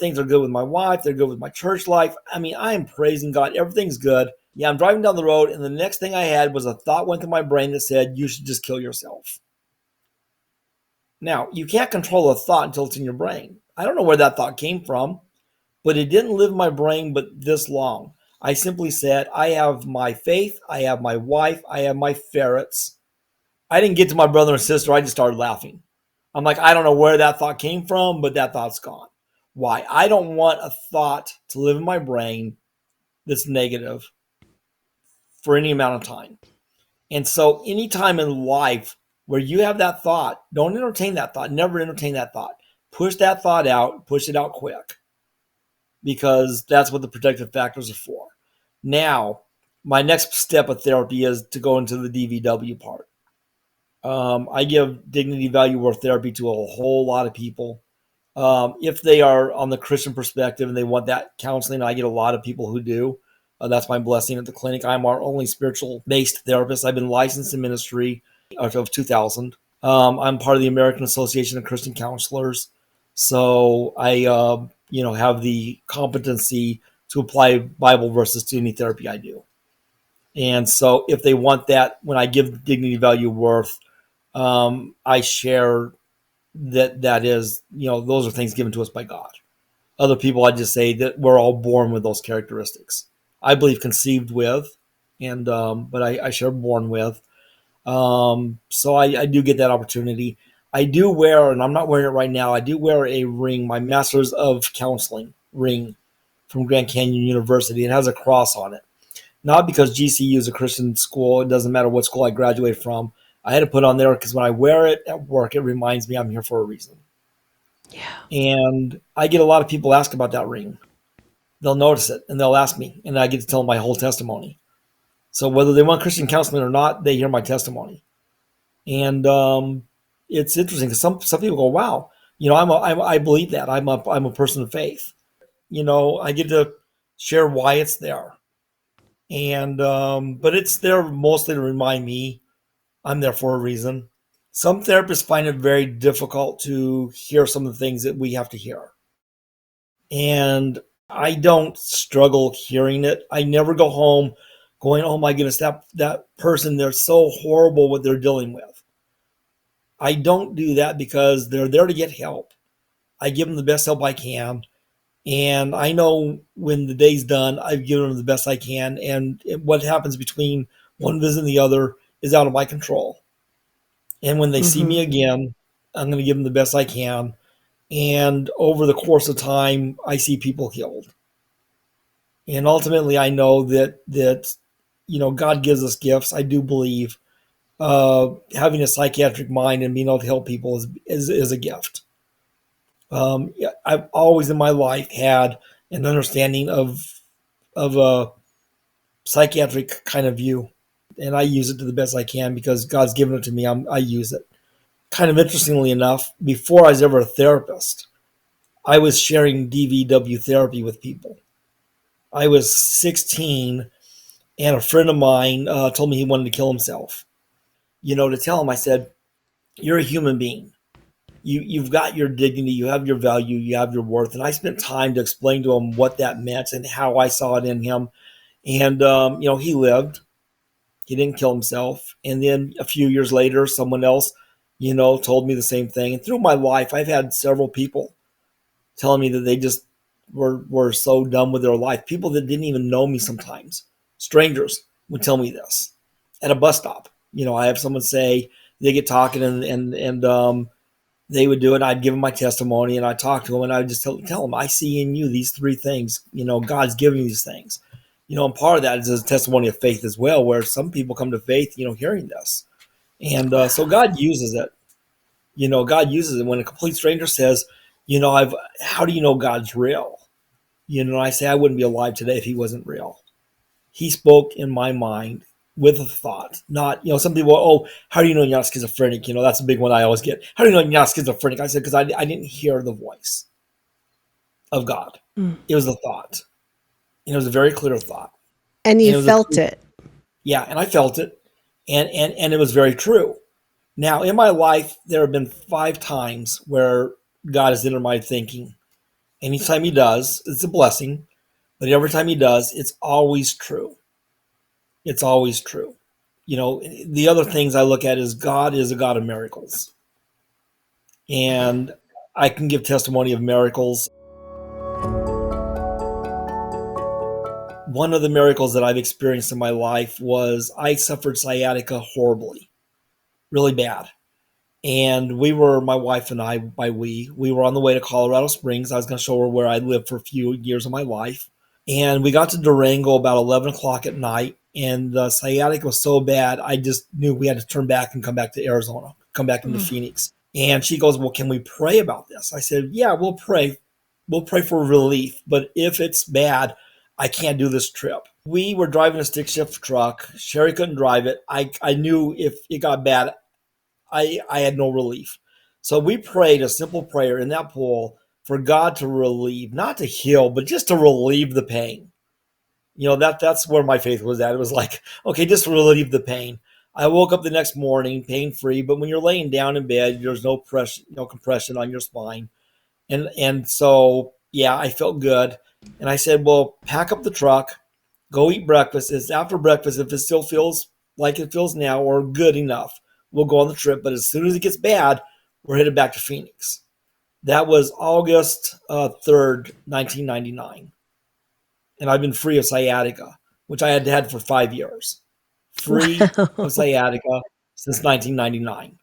things are good with my wife. They're good with my church life. I mean, I am praising God. Everything's good. Yeah, I'm driving down the road, and the next thing I had was a thought went through my brain that said, you should just kill yourself. Now, you can't control a thought until it's in your brain. I don't know where that thought came from, but it didn't live in my brain but this long. I simply said, I have my faith, I have my wife, I have my ferrets. I didn't get to my brother and sister. I just started laughing. I'm like, I don't know where that thought came from, but that thought's gone. Why? I don't want a thought to live in my brain that's negative for any amount of time. And so any time in life where you have that thought, don't entertain that thought. Never entertain that thought. Push that thought out, push it out quick, because that's what the protective factors are for. Now, my next step of therapy is to go into the DVW part. I give dignity, value, worth therapy to a whole lot of people. If they are on the Christian perspective and they want that counseling, I get a lot of people who do. That's my blessing at the clinic. I'm our only spiritual-based therapist. I've been licensed in ministry of 2000. I'm part of the American Association of Christian Counselors. So I, have the competency to apply Bible verses to any therapy I do. And so if they want that, when I give dignity, value, worth, I share that is, those are things given to us by God. Other people, I just say that we're all born with those characteristics. I believe conceived with, and but I share born with. So I do get that opportunity. I do wear, and I'm not wearing it right now, I do wear a ring, my Masters of Counseling ring from Grand Canyon University. It has a cross on it. Not because GCU is a Christian school. It doesn't matter what school I graduate from. I had to put on there because when I wear it at work, it reminds me I'm here for a reason. Yeah. And I get a lot of people ask about that ring. They'll notice it and they'll ask me, and I get to tell them my whole testimony. So whether they want Christian counseling or not, they hear my testimony. And it's interesting because some people go, "Wow, I believe that. I'm a person of faith." I get to share why it's there, and but it's there mostly to remind me I'm there for a reason. Some therapists find it very difficult to hear some of the things that we have to hear. And I don't struggle hearing it. I never go home going, oh my goodness, that person, they're so horrible what they're dealing with. I don't do that because they're there to get help. I give them the best help I can. And I know when the day's done, I've given them the best I can. And what happens between one visit and the other is out of my control. And when they see Mm-hmm. me again, I'm going to give them the best I can. And over the course of time, I see people healed. And ultimately, I know that God gives us gifts. I do believe having a psychiatric mind and being able to help people is a gift. I've always in my life had an understanding of psychiatric kind of view, and I use it to the best I can because God's given it to me. I use it. Kind of interestingly enough, before I was ever a therapist, I was sharing DVW therapy with people. I was 16, and a friend of mine told me he wanted to kill himself. To tell him, I said, "You're a human being. You've got your dignity, you have your value, you have your worth." And I spent time to explain to him what that meant and how I saw it in him. And he lived. He didn't kill himself. And then a few years later, someone else, told me the same thing. And through my life, I've had several people telling me that they just were so done with their life. People that didn't even know me sometimes. Strangers would tell me this at a bus stop. I have someone say they get talking and they would do it. I'd give them my testimony and I'd talk to them and I'd just tell them, I see in you these three things. God's giving you these things. And part of that is a testimony of faith as well, where some people come to faith, hearing this. And so God uses it. God uses it when a complete stranger says, how do you know God's real? I say, I wouldn't be alive today if he wasn't real. He spoke in my mind with a thought, not, some people, oh, how do you know you're not schizophrenic? That's a big one I always get. How do you know you're not schizophrenic? I said, because I didn't hear the voice of God. Mm. It was a thought. It was a very clear thought. And you felt it. Yeah, and I felt it. And it was very true. Now, in my life, there have been 5 times where God has entered my thinking. And each time he does, it's a blessing. But every time he does, it's always true. It's always true. The other things I look at is God is a God of miracles. And I can give testimony of miracles. One of the miracles that I've experienced in my life was I suffered sciatica horribly, really bad. And my wife and I, we were on the way to Colorado Springs. I was going to show her where I lived for a few years of my life. And we got to Durango about 11 o'clock at night. And the sciatica was so bad, I just knew we had to turn back and come back to Arizona, come back into Phoenix. And she goes, well, can we pray about this? I said, yeah, we'll pray. We'll pray for relief. But if it's bad, I can't do this trip. We were driving a stick shift truck. Sherry couldn't drive it. I knew if it got bad, I had no relief. So we prayed a simple prayer in that pool for God to relieve, not to heal, but just to relieve the pain. That's where my faith was at. It was like, okay, just relieve the pain. I woke up the next morning pain-free, but when you're laying down in bed, there's no pressure, no compression on your spine. And so, yeah, I felt good. And I said, well, pack up the truck, go eat breakfast. It's after breakfast. If it still feels like it feels now or good enough, we'll go on the trip. But as soon as it gets bad, we're headed back to Phoenix. That was August 3rd, 1999. And I've been free of sciatica, which I had had for 5 years. Free of sciatica since 1999.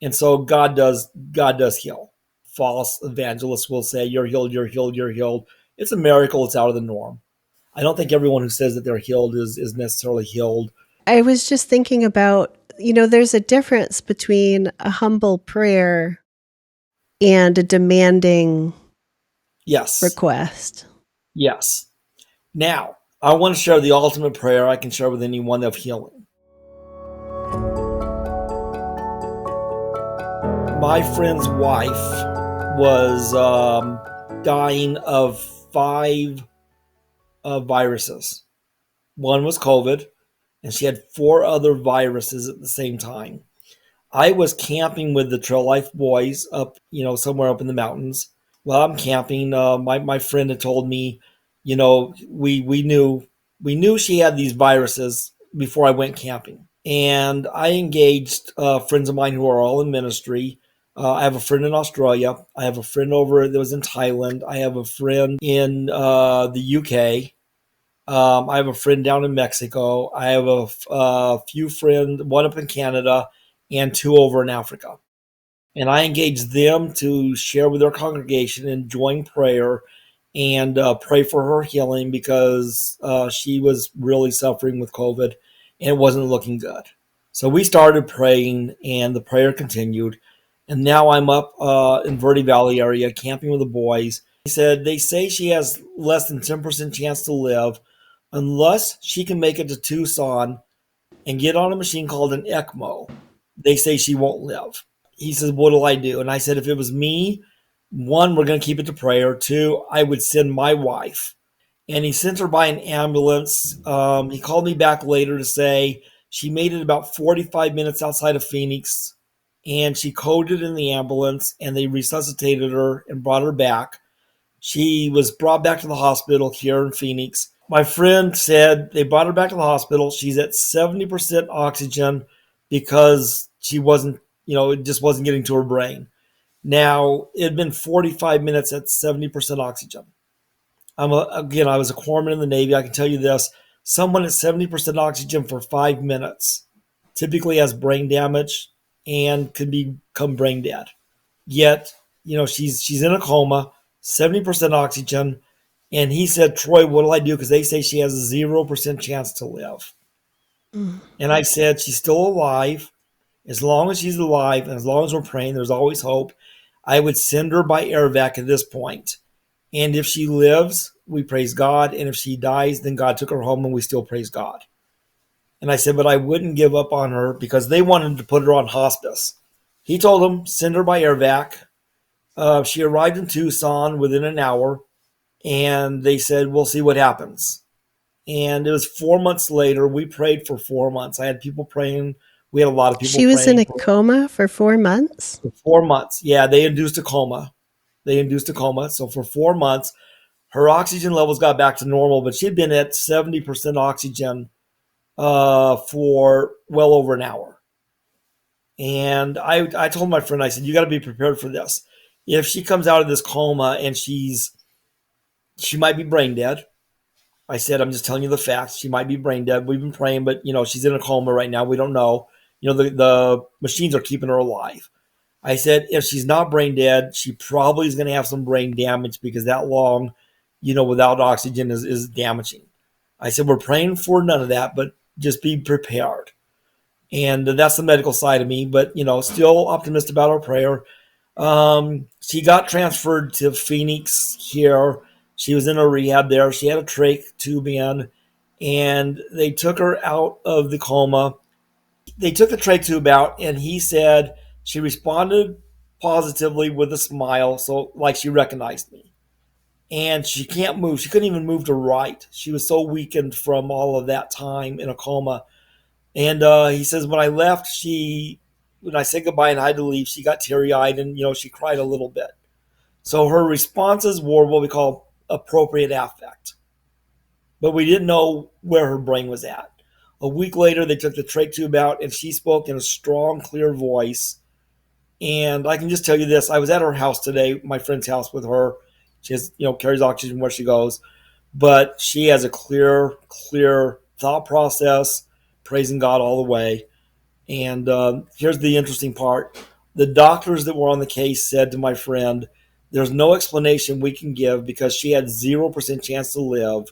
And so God does heal. False evangelists will say, you're healed, you're healed, you're healed. It's a miracle. It's out of the norm. I don't think everyone who says that they're healed is necessarily healed. I was just thinking about, there's a difference between a humble prayer and a demanding request. Yes. Now, I want to share the ultimate prayer I can share with anyone of healing. My friend's wife was dying of 5 viruses. One was COVID, and she had 4 other viruses at the same time. I was camping with the Trail Life boys up, somewhere up in the mountains. While I'm camping, my friend had told me, we knew she had these viruses before I went camping. And I engaged friends of mine who are all in ministry. I have a friend in Australia. I have a friend over that was in Thailand. I have a friend in the UK. I have a friend down in Mexico. I have a few friends, one up in Canada and 2 over in Africa. And I engaged them to share with their congregation and join prayer and pray for her healing because she was really suffering with COVID and it wasn't looking good. So we started praying and the prayer continued. And now I'm up in Verde Valley area camping with the boys. He said, they say she has less than 10% chance to live, unless she can make it to Tucson and get on a machine called an ECMO, they say she won't live. He says, what do I do? And I said, if it was me, one, we're going to keep it to prayer. Two, I would send my wife. And he sent her by an ambulance. He called me back later to say she made it about 45 minutes outside of Phoenix, and she coded in the ambulance, and they resuscitated her and brought her back. She was brought back to the hospital here in Phoenix. My friend said they brought her back to the hospital. She's at 70% oxygen because she wasn't, it just wasn't getting to her brain. Now, it had been 45 minutes at 70% oxygen. I was a corpsman in the Navy. I can tell you this: someone at 70% oxygen for 5 minutes typically has brain damage and could become brain dead. Yet, she's in a coma, 70% oxygen, and he said, "Troy, what do I do? Because they say she has a 0% chance to live." Mm. And I said, "She's still alive. As long as she's alive, and as long as we're praying, there's always hope." I would send her by air vac at this point. And if she lives, we praise God. And if she dies, then God took her home and we still praise God. And I said, but I wouldn't give up on her because they wanted to put her on hospice. He told them, send her by air vac. She arrived in Tucson within an hour, and they said, we'll see what happens. And it was 4 months later. We prayed for 4 months. I had people praying. We had a lot of people She was in praying a for coma for 4 months? 4 months. Yeah, they induced a coma. So for 4 months, her oxygen levels got back to normal, but she'd been at 70% oxygen for well over an hour. And I told my friend, I said, you got to be prepared for this. If she comes out of this coma and she might be brain dead. I said, I'm just telling you the facts. She might be brain dead. We've been praying, but she's in a coma right now. We don't know. The machines are keeping her alive. I said, if she's not brain dead, she probably is going to have some brain damage because that long, without oxygen is damaging. I said, we're praying for none of that, but just be prepared. And that's the medical side of me, but, still optimistic about our prayer. She got transferred to Phoenix here. She was in a rehab there. She had a trach tube in, and they took her out of the coma. They took the trach tube out, and he said she responded positively with a smile, so like she recognized me. And she can't move. She couldn't even move to right. She was so weakened from all of that time in a coma. And he says when I left, when I said goodbye and I had to leave, she got teary eyed and she cried a little bit. So her responses were what we call appropriate affect, but we didn't know where her brain was at. A week later, they took the trach tube out, and she spoke in a strong, clear voice. And I can just tell you this: I was at her house today, my friend's house, with her. She has, carries oxygen where she goes, but she has a clear thought process, praising God all the way. And here's the interesting part: the doctors that were on the case said to my friend, "There's no explanation we can give because she had 0% chance to live,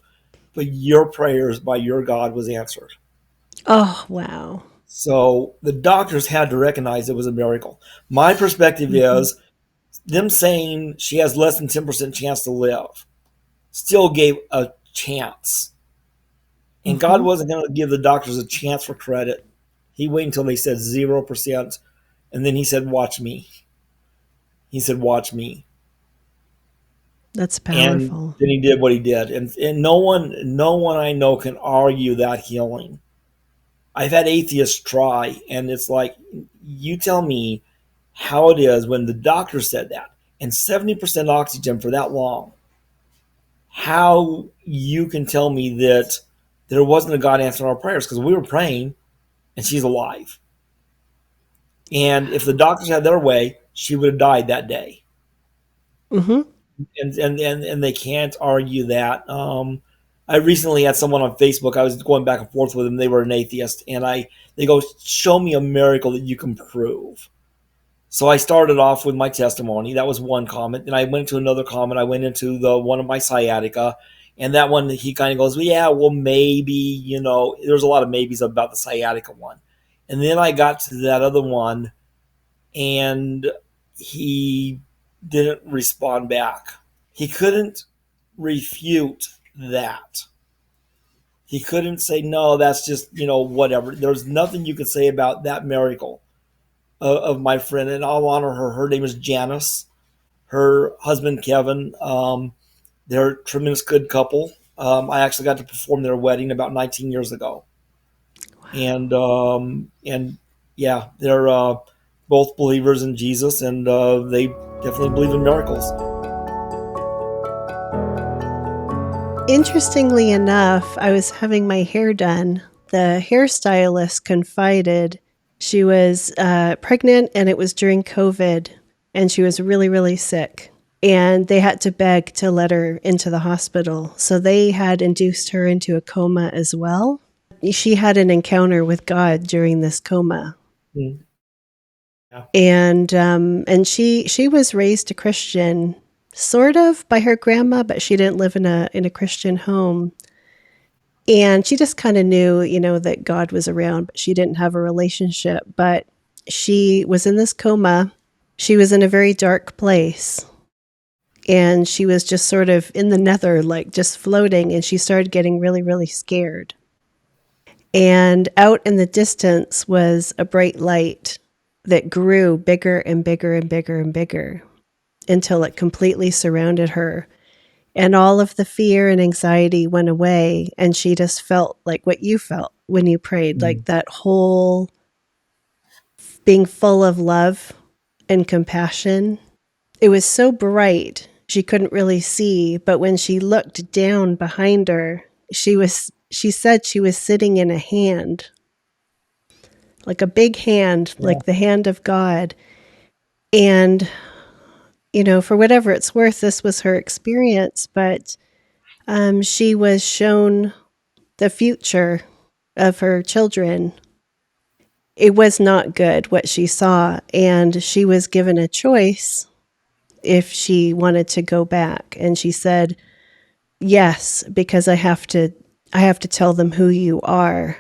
but your prayers by your God was answered." Oh, wow. So the doctors had to recognize it was a miracle. My perspective Mhm. is them saying she has less than 10% chance to live still gave a chance. And God Mhm. wasn't going to give the doctors a chance for credit. He waited until they said 0%. And then he said, watch me. He said, watch me. That's And powerful. then he did what he did. And no one I know can argue that healing. I've had atheists try, and it's like, you tell me how it is when the doctor said that and 70% oxygen for that long, how you can tell me that there wasn't a God answering our prayers because we were praying and she's alive. And if the doctors had their way, she would have died that day. Mhm. And they can't argue that. I recently had someone on Facebook. I was going back and forth with them. They were an atheist, and they go, show me a miracle that you can prove. So I started off with my testimony. That was one comment. Then I went into another comment. I went into the one of my sciatica, and that one he kind of goes, well, yeah, well maybe there's a lot of maybes about the sciatica one. And then I got to that other one, and he didn't respond back. He couldn't refute that. He couldn't say, no, that's just, whatever. There's nothing you could say about that miracle of my friend. And I'll honor her. Her name is Janice. Her husband, Kevin, they're a tremendous good couple. I actually got to perform their wedding about 19 years ago. And yeah, they're both believers in Jesus, and they definitely believe in miracles. Interestingly enough, I was having my hair done. The hairstylist confided she was pregnant, and it was during COVID, and she was really, really sick. And they had to beg to let her into the hospital. So they had induced her into a coma as well. She had an encounter with God during this coma. Mm. Yeah. And she was raised a Christian, sort of, by her grandma, but she didn't live in a Christian home. And she just kind of knew, that God was around, but she didn't have a relationship. But she was in this coma. She was in a very dark place. And she was just sort of in the nether, like just floating. And she started getting really, really scared. And out in the distance was a bright light that grew bigger and bigger and bigger and bigger until it completely surrounded her. And all of the fear and anxiety went away. And she just felt like what you felt when you prayed, like that whole being full of love and compassion. It was so bright, she couldn't really see. But when she looked down behind her, she said she was sitting in a hand, like a big hand, like the hand of God. And, for whatever it's worth, this was her experience, but she was shown the future of her children. It was not good what she saw, and she was given a choice if she wanted to go back. And she said, yes, because I have to tell them who you are.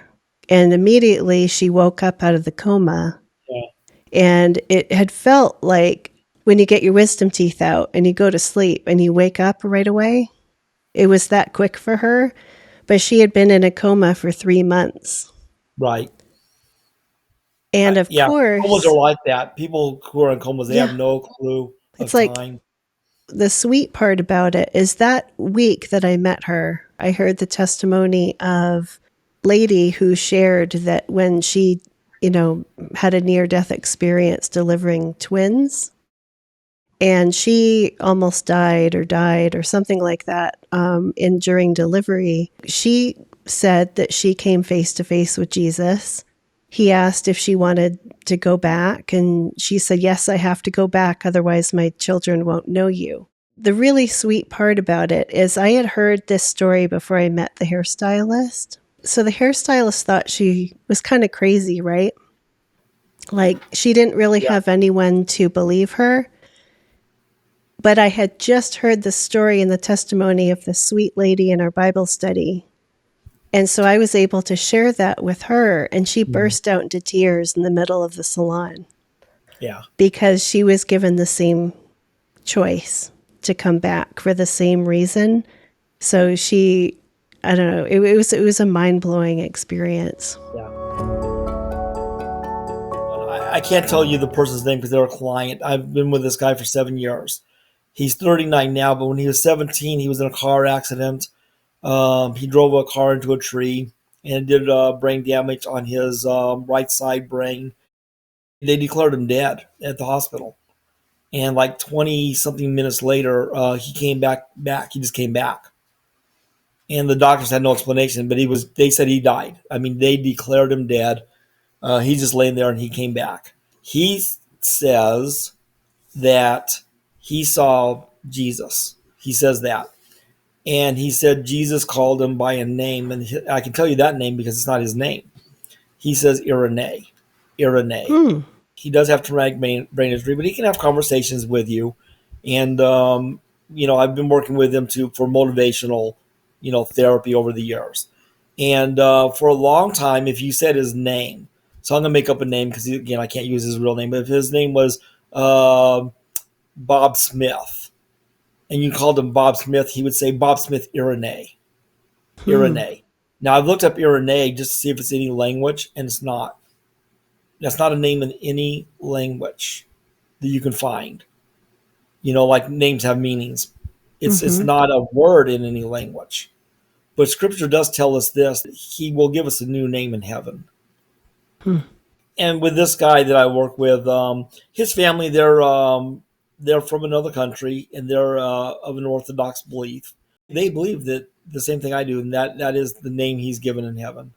And immediately she woke up out of the coma. Yeah. And it had felt like when you get your wisdom teeth out and you go to sleep and you wake up right away. It was that quick for her. But she had been in a coma for 3 months. Right. And of course, comas are like that. People who are in comas, they have no clue it's of like time. the sweet part about it is that week that I met her, I heard the testimony of a lady who shared that when she, had a near-death experience delivering twins, and she almost died or something like that during delivery. She said that she came face to face with Jesus. He asked if she wanted to go back, and she said, yes, I have to go back, otherwise my children won't know you. The really sweet part about it is I had heard this story before I met the hairstylist. So the hairstylist thought she was kind of crazy, right? Like she didn't really have anyone to believe her. But I had just heard the story and the testimony of the sweet lady in our Bible study. And so I was able to share that with her, and she burst out into tears in the middle of the salon. Yeah. Because she was given the same choice to come back for the same reason. So I don't know, it was a mind-blowing experience. Yeah. I can't tell you the person's name because they're a client. I've been with this guy for 7 years. He's 39 now, but when he was 17, he was in a car accident. He drove a car into a tree and did brain damage on his right side brain. They declared him dead at the hospital. And like 20 something minutes later, he came back. He just came back. And the doctors had no explanation, but they said he died. I mean, they declared him dead. He's just laying there and he came back. He says that he saw Jesus. He says that. And he said Jesus called him by a name. And I can tell you that name because it's not his name. He says Irene. Irene. He does have traumatic brain injury, but he can have conversations with you. And, I've been working with him for motivational, therapy over the years. And for a long time, if you said his name, so I'm going to make up a name because, again, I can't use his real name, but if his name was Bob Smith, and you called him Bob Smith, he would say Bob Smith Irene. Irene. Now, I've looked up Irenae just to see if it's any language, and it's not. That's not a name in any language that you can find. Like names have meanings. It's Mm-hmm. not a word in any language. But Scripture does tell us this: that He will give us a new name in heaven. Hmm. And with this guy that I work with, his family, they're from another country, and they're of an Orthodox belief. They believe that the same thing I do, and that is the name He's given in heaven.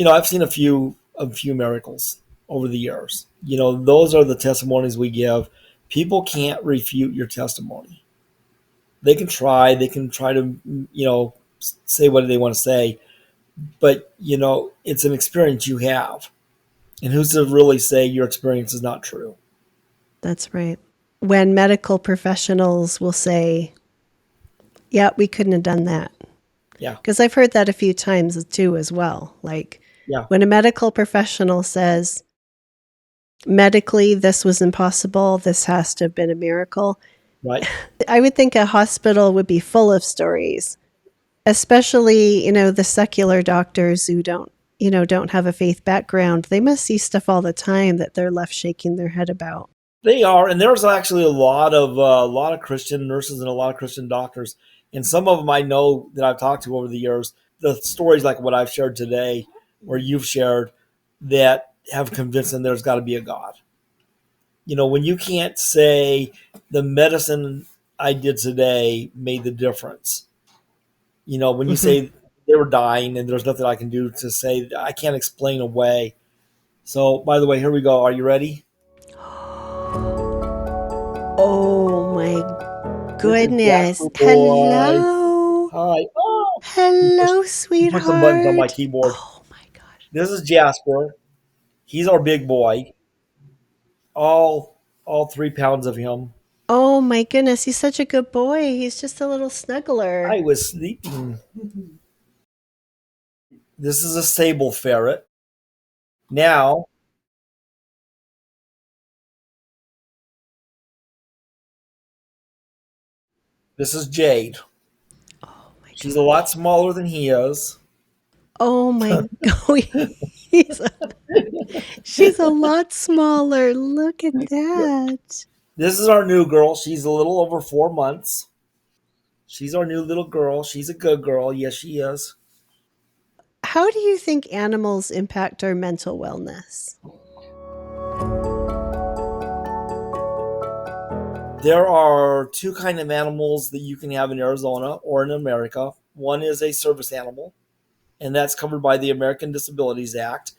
I've seen a few miracles over the years. Those are the testimonies we give. People can't refute your testimony. They can try to say what they want to say, but it's an experience you have, and who's to really say your experience is not true? That's right. When medical professionals will say, yeah, we couldn't have done that. Yeah, Because I've heard that a few times too, as well. Like yeah, when a medical professional says, medically, this was impossible, this has to have been a miracle, right. I would think a hospital would be full of stories, especially, the secular doctors who don't have a faith background. They must see stuff all the time that they're left shaking their head about. They are, and there's actually a lot of Christian nurses and a lot of Christian doctors, and some of them I know that I've talked to over the years. The stories like what I've shared today, or you've shared, that have convinced them there's got to be a God. When you can't say the medicine I did today made the difference. When you Mhm. say they were dying and there's nothing I can do to say, I can't explain away. So, by the way, here we go. Are you ready? Oh my This is goodness. Jasper Boy. Hello. Hi. Oh, Hello, he pushed some buttons on my sweetheart. keyboard. Oh my gosh. This is Jasper. He's our big boy. All 3 pounds of him. Oh my goodness. He's such a good boy. He's just a little snuggler. I was sleeping. This is a sable ferret. Now, this is Jade. Oh my She's a lot gosh. smaller than he is. Oh my god. He's she's a lot smaller. Look at that. This is our new girl. She's a little over 4 months. She's our new little girl. She's a good girl. Yes, she is. How do you think animals impact our mental wellness? There are two kind of animals that you can have in Arizona or in America. One is a service animal, and that's covered by the American Disabilities Act.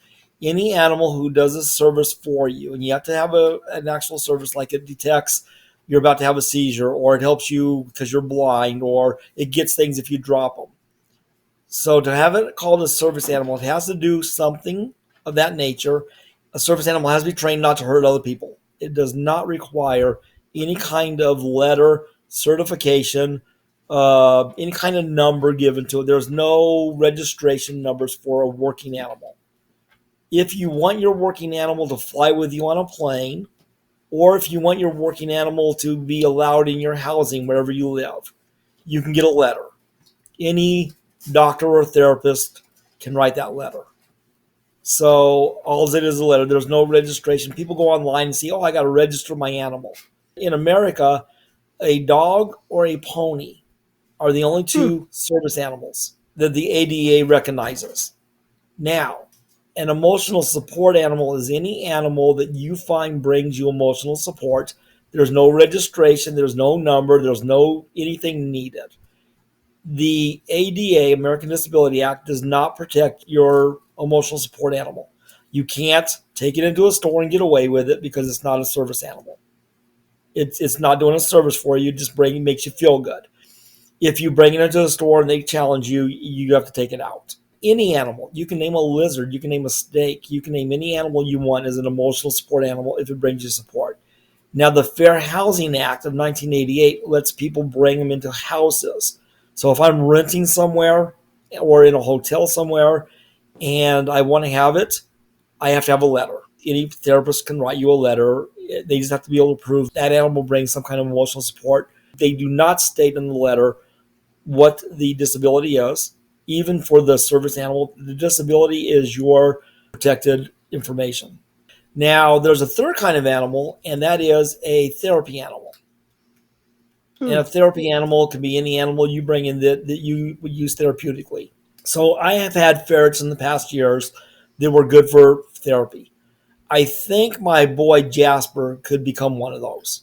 Any animal who does a service for you, and you have to have an actual service, like it detects you're about to have a seizure, or it helps you because you're blind, or it gets things if you drop them. So to have it called a service animal, it has to do something of that nature. A service animal has to be trained not to hurt other people. It does not require any kind of letter, certification, any kind of number given to it. There's no registration numbers for a working animal. If you want your working animal to fly with you on a plane, or if you want your working animal to be allowed in your housing wherever you live, you can get a letter. Any doctor or therapist can write that letter. So all it is a letter. There's no registration. People go online and see, oh, I got to register my animal. In America, a dog or a pony are the only Hmm. two service animals that the ADA recognizes. Now, an emotional support animal is any animal that you find brings you emotional support. There's no registration, there's no number, there's no anything needed. The ADA, American Disability Act, does not protect your emotional support animal. You can't take it into a store and get away with it because it's not a service animal. It's not doing a service for you. Just bring it makes you feel good. If you bring it into the store and they challenge you, you have to take it out. Any animal, you can name a lizard, you can name a snake, you can name any animal you want as an emotional support animal if it brings you support. Now, the Fair Housing Act of 1988 lets people bring them into houses. So if I'm renting somewhere or in a hotel somewhere and I want to have it, I have to have a letter. Any therapist can write you a letter. They just have to be able to prove that animal brings some kind of emotional support. They do not state in the letter what the disability is. even for the service animal. The disability is your protected information. Now, there's a third kind of animal, and that is a therapy animal. And Hmm. a therapy animal can be any animal you bring in that you would use therapeutically. So I have had ferrets in the past years that were good for therapy. I think my boy Jasper could become one of those.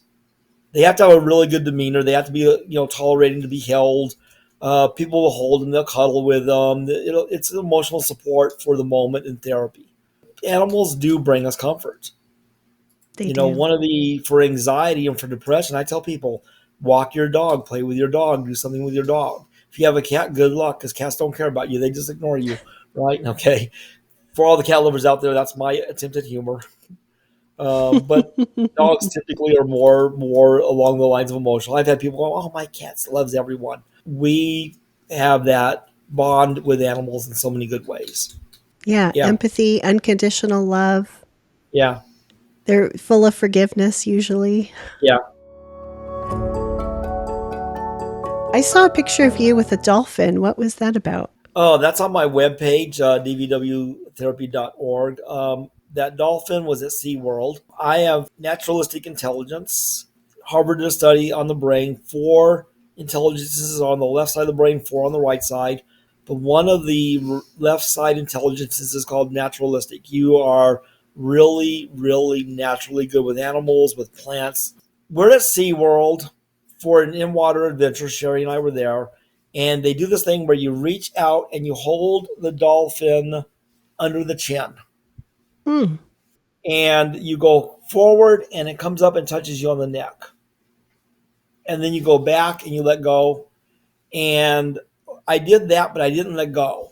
They have to have a really good demeanor. They have to be, tolerating to be held. People will hold them. They'll cuddle with them. It's an emotional support for the moment in therapy. Animals do bring us comfort. They do. One of the, for anxiety and for depression, I tell people, walk your dog, play with your dog, do something with your dog. If you have a cat, good luck, because cats don't care about you. They just ignore you, right? Okay. For all the cat lovers out there, that's my attempt at humor. But dogs typically are more along the lines of emotional. I've had people go, "Oh, my cat loves everyone." We have that bond with animals in so many good ways. Yeah, Yeah, empathy, unconditional love. yeah, They're full of forgiveness usually. yeah. I saw a picture of you with a dolphin. What was that about? Oh, that's on my webpage, dvwtherapy.org. That dolphin was at SeaWorld. I have naturalistic intelligence. Harvard did a study on the brain. 4 intelligences on the left side of the brain, 4 on the right side. But one of the left side intelligences is called naturalistic. You are really, really naturally good with animals, with plants. We're at SeaWorld for an in-water adventure. Sherry and I were there, and they do this thing where you reach out and you hold the dolphin under the chin, Hmm. and you go forward and it comes up and touches you on the neck, and then you go back and you let go. And I did that, but I didn't let go.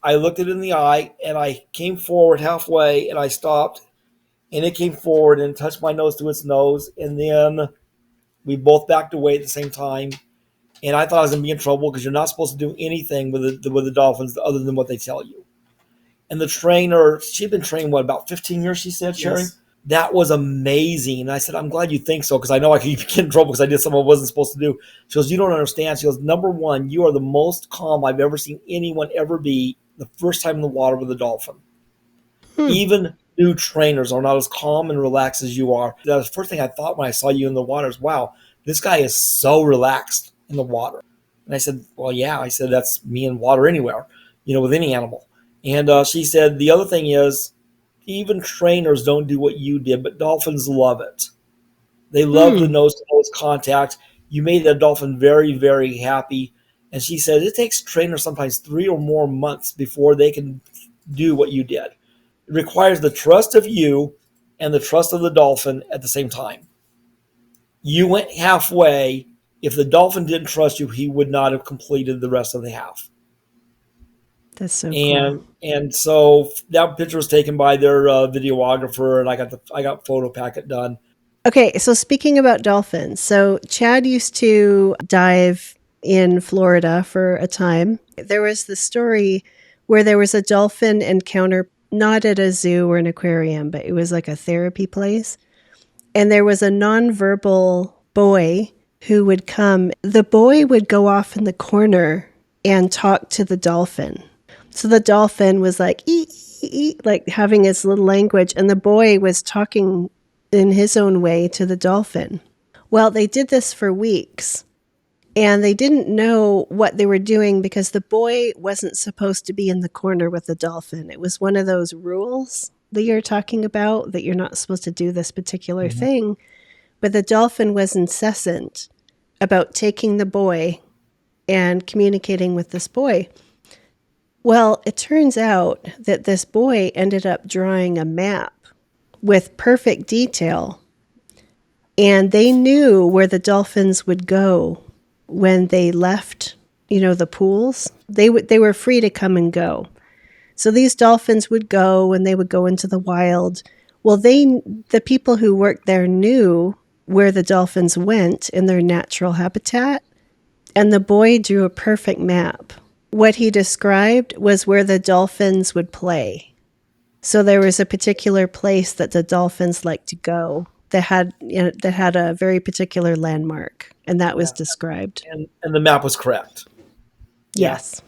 I looked it in the eye and I came forward halfway and I stopped, and it came forward and touched my nose to its nose, and then we both backed away at the same time. And I thought I was going to be in trouble because you're not supposed to do anything with the dolphins other than what they tell you. And the trainer, she'd been trained, what, about 15 years, she said, Sherry? Yes. That was amazing. And I said, I'm glad you think so, because I know I could get in trouble because I did something I wasn't supposed to do. She goes, you don't understand. She goes, number one, you are the most calm I've ever seen anyone ever be the first time in the water with a dolphin. Hmm. Even new trainers are not as calm and relaxed as you are. That was the first thing I thought when I saw you in the water is, wow, this guy is so relaxed in the water. And I said, well, yeah. I said, that's me in water anywhere, with any animal. And she said, the other thing is, even trainers don't do what you did, but dolphins love it. They love the Hmm. nose-to-nose contact. You made that dolphin very, very happy. And she said, it takes trainers sometimes 3 or more months before they can do what you did. It requires the trust of you and the trust of the dolphin at the same time. You went halfway. If the dolphin didn't trust you, he would not have completed the rest of the half. That's so cool. And so that picture was taken by their videographer, and I got photo packet done. Okay, so speaking about dolphins, so Chad used to dive in Florida for a time. There was the story where there was a dolphin encounter, not at a zoo or an aquarium, but it was like a therapy place. And there was a nonverbal boy who would come. The boy would go off in the corner and talk to the dolphin. So the dolphin was like, ee, ee, ee, like having its little language, and the boy was talking in his own way to the dolphin. Well, they did this for weeks, and they didn't know what they were doing because the boy wasn't supposed to be in the corner with the dolphin. It was one of those rules that you're talking about, that you're not supposed to do this particular thing. But the dolphin was incessant about taking the boy and communicating with this boy. Well, it turns out that this boy ended up drawing a map with perfect detail, and they knew where the dolphins would go when they left, the pools. They were free to come and go. So these dolphins would go and they would go into the wild. Well, the people who worked there knew where the dolphins went in their natural habitat, and the boy drew a perfect map. What he described was where the dolphins would play. So there was a particular place that the dolphins liked to go that had a very particular landmark, and that was described. And the map was correct. Yes.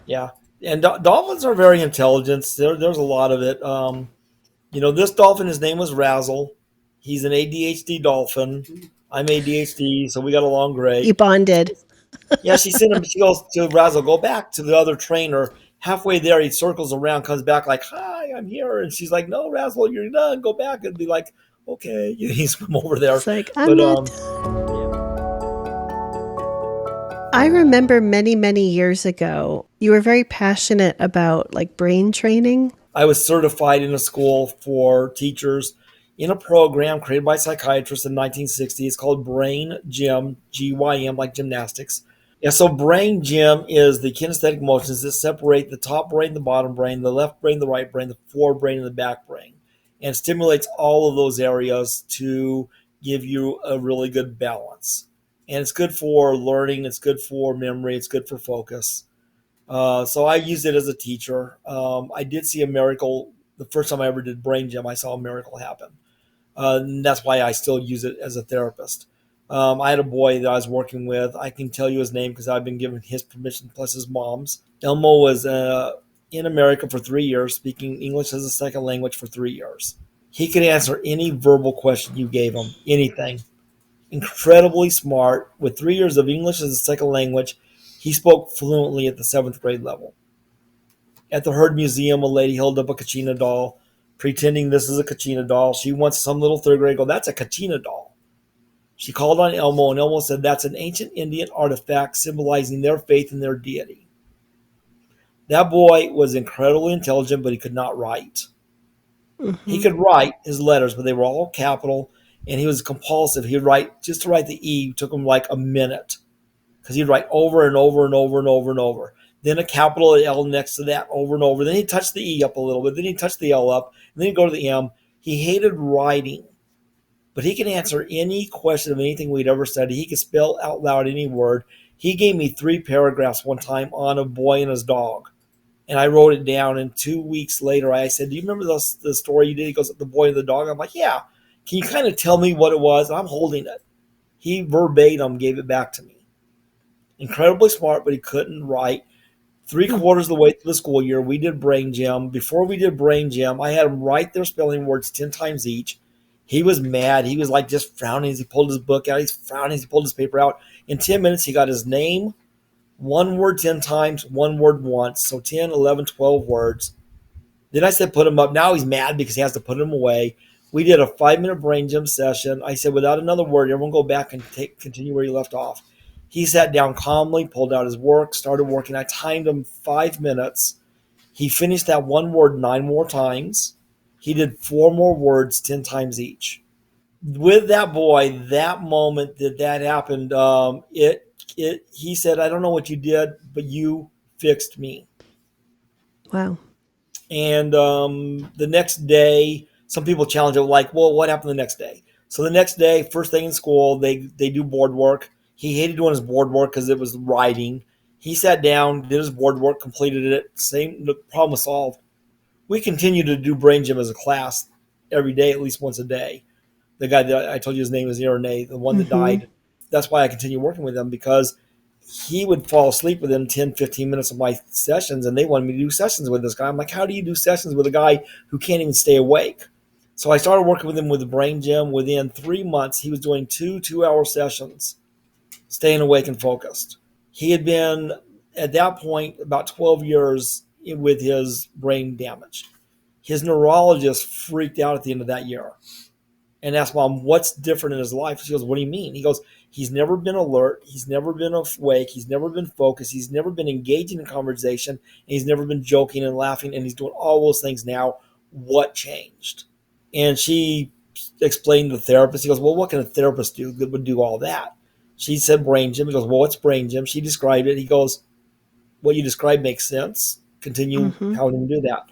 Yeah. And dolphins are very intelligent. There's a lot of it. This dolphin, his name was Razzle. He's an ADHD dolphin. I'm ADHD, so we got along You great. bonded. Yeah, she sent him. She goes to Razzle, go back to the other trainer. Halfway there, he circles around, comes back like, "Hi, I'm here," and she's like, "No, Razzle, you're done. Go back." And be like, "Okay," he's from over there. It's like, I'm But not I remember many, many years ago, you were very passionate about like brain training. I was certified in a school for teachers in a program created by psychiatrists in 1960. It's called Brain Gym, GYM, like gymnastics. Yeah, so brain gym is the kinesthetic motions that separate the top brain, the bottom brain, the left brain, the right brain, the forebrain, and the back brain, and stimulates all of those areas to give you a really good balance. And it's good for learning, it's good for memory, it's good for focus. So I used it as a teacher. I did see a miracle the first time I ever did brain gym. I saw a miracle happen. And that's why I still use it as a therapist. I had a boy that I was working with. I can tell you his name because I've been given his permission plus his mom's. Elmo was in America for 3 years, speaking English as a second language for 3 years. He could answer any verbal question you gave him, anything. Incredibly smart. With 3 years of English as a second language, he spoke fluently at the seventh grade level. At the Heard Museum, a lady held up a Kachina doll, pretending this is a Kachina doll. She wants some little third grade go, "That's a Kachina doll." She called on Elmo, and Elmo said, "That's an ancient Indian artifact symbolizing their faith in their deity." That boy was incredibly intelligent, but he could not write. He Hmm. could write his letters, but they were all capital, and he was compulsive. He'd write, just to write the E took him like a minute because he'd write over and over and over and over and over. Then a capital L next to that over and over. Then he'd touch the E up a little bit. Then he'd touch the L up. And then he'd go to the M. He hated writing, but he could answer any question of anything we'd ever studied. He could spell out loud any word. He gave me 3 paragraphs one time on a boy and his dog. And I wrote it down. And 2 weeks later, I said, "Do you remember the story you did?" He goes, "The boy and the dog." I'm like, "Yeah. Can you kind of tell me what it was?" I'm holding it. He verbatim gave it back to me. Incredibly smart, but he couldn't write. Three Hmm. quarters of the way through the school year, we did brain gym. Before we did brain gym, I had him write their spelling words 10 times each. He was mad. He was like just frowning as he pulled his book out. He's frowning as he pulled his paper out. In 10 minutes, he got his name, one word 10 times, one word once. So 10, 11, 12 words. Then I said, put him up. Now he's mad because he has to put him away. We did a 5 minute brain gym session. I said, without another word, everyone go back and continue where you left off. He sat down calmly, pulled out his work, started working. I timed him 5 minutes. He finished that one word 9 more times. He did 4 more words 10 times each. With that boy, that moment that happened, he said, "I don't know what you did, but you fixed me." Wow. And the next day, some people challenge it like, "Well, what happened the next day?" So the next day, first thing in school, they do board work. He hated doing his board work because it was writing. He sat down, did his board work, completed it. Same, the problem was solved. We continue to do brain gym as a class every day, at least once a day. The guy that I told you his name is Irene, the one that Hmm. died. That's why I continue working with him because he would fall asleep within 10, 15 minutes of my sessions, and they wanted me to do sessions with this guy. I'm like, how do you do sessions with a guy who can't even stay awake? So I started working with him with the brain gym. Within 3 months, he was doing 2 2-hour sessions, staying awake and focused. He had been, at that point, about 12 years with his brain damage. His neurologist freaked out at the end of that year and asked Mom, "What's different in his life?" She goes, "What do you mean?" He goes, "He's never been alert. He's never been awake. He's never been focused. He's never been engaging in conversation. And he's never been joking and laughing. And he's doing all those things now. What changed?" And she explained to the therapist. He goes, "Well, what can a therapist do that would do all that?" She said brain gym. He goes, "Well, what's brain gym?" She described it. He goes, "What you described makes sense. Continue Hmm. helping him do that."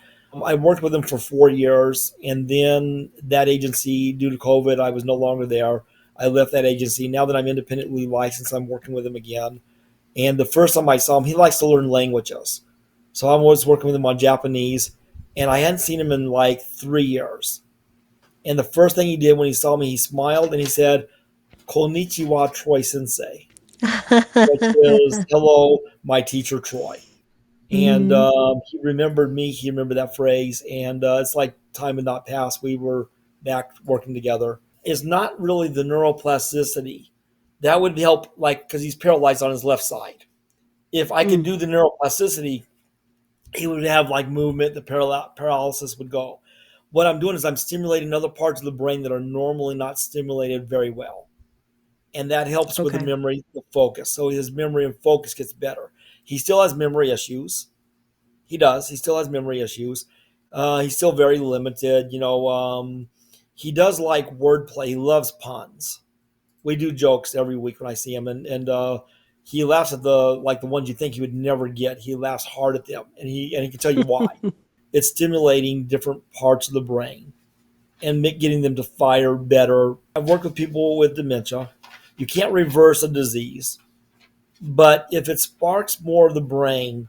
I worked with him for 4 years, and then that agency, due to COVID, I was no longer there. I left that agency. Now that I'm independently licensed, I'm working with him again. And the first time I saw him, he likes to learn languages. So I was working with him on Japanese, and I hadn't seen him in like 3 years. And the first thing he did when he saw me, he smiled and he said, "Konnichiwa, Troy Sensei," which is "Hello, my teacher, Troy." And Mhm. he remembered me. He remembered that phrase. And it's like time had not passed. We were back working together. It's not really the neuroplasticity. That would help, like, because he's paralyzed on his left side. If I could Mm. do the neuroplasticity, he would have like movement, the paralysis would go. What I'm doing is I'm stimulating other parts of the brain that are normally not stimulated very well. And that helps with the Okay. memory, the focus. So his memory and focus gets better. He still has memory issues. He does. He still has memory issues. He's still very limited. He does like wordplay. He loves puns. We do jokes every week when I see him, and he laughs at the ones you think he would never get. He laughs hard at them, and he can tell you why. It's stimulating different parts of the brain and getting them to fire better. I've worked with people with dementia. You can't reverse a disease, but if it sparks more of the brain,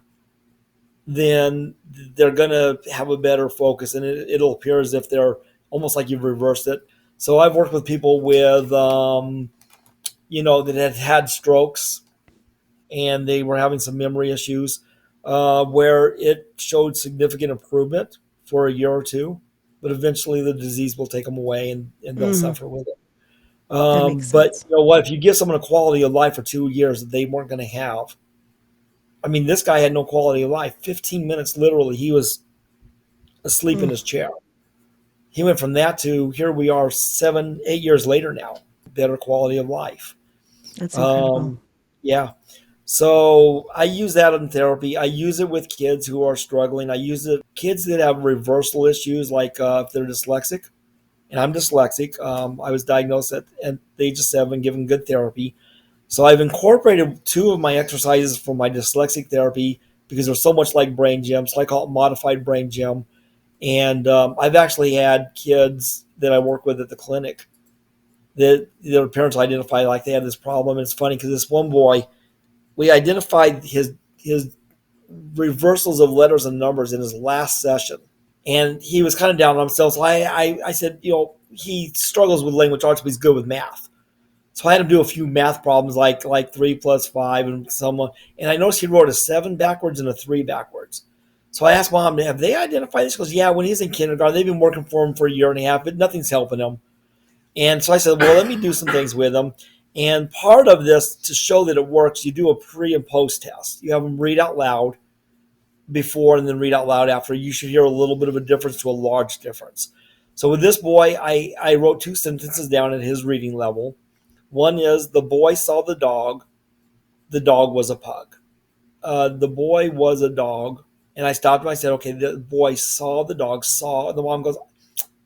then they're going to have a better focus, and it'll appear as if they're almost like you've reversed it. So I've worked with people with, that had had strokes and they were having some memory issues, where it showed significant improvement for a year or two, but eventually the disease will take them away and they'll Mhm. suffer with it. That makes But sense. you know what? If you give someone a quality of life for 2 years that they weren't going to have, I mean, this guy had no quality of life. 15 minutes, literally, he was asleep in Mm. his chair. He went from that to here we are 7, 8 years later now, better quality of life. That's incredible. Um, yeah. So I use that in therapy. I use it with kids who are struggling. I use it kids that have reversal issues, like if they're dyslexic, and I'm dyslexic. I was diagnosed at the age of 7, given good therapy. So I've incorporated 2 of my exercises for my dyslexic therapy because they're so much like brain gym. So I call it modified brain gym. And I've actually had kids that I work with at the clinic that their parents identify like they have this problem. And it's funny because this one boy, we identified his reversals of letters and numbers in his last session, and he was kind of down on himself. So I said, he struggles with language arts, but he's good with math. So I had him do a few math problems like 3 plus 5 and someone, and I noticed he wrote a 7 backwards and a 3 backwards. So I asked Mom, have they identified this? She goes, yeah, when he's in kindergarten, they've been working for him for a year and a half, but nothing's helping him. And so I said, well, let me do some things with him. And part of this, to show that it works, you do a pre and post test. You have them read out loud before and then read out loud after. You should hear a little bit of a difference to a large difference. So with this boy, I wrote 2 sentences down at his reading level. One is the boy saw the dog was a pug. The boy was a dog. And I stopped him. I said, okay, the boy saw the dog, saw. And the mom goes,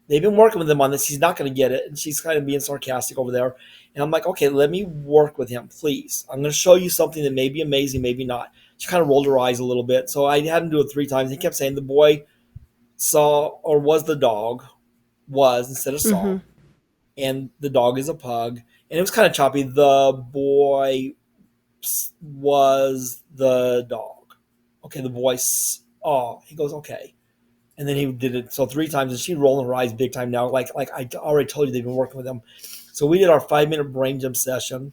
they've been working with him on this. He's not going to get it. And she's kind of being sarcastic over there. And I'm like, okay, let me work with him, please. I'm going to show you something that may be amazing, maybe not. She kind of rolled her eyes a little bit. So I had him do it 3 times. He kept saying the boy saw or was the dog, was instead of saw. Mhm. And the dog is a pug. And it was kind of choppy. The boy was the dog. Okay, the boy saw. He goes, okay. And then he did it so 3 times, and she rolling her eyes big time now. Like I already told you, they've been working with him. So we did our 5-minute brain gym session,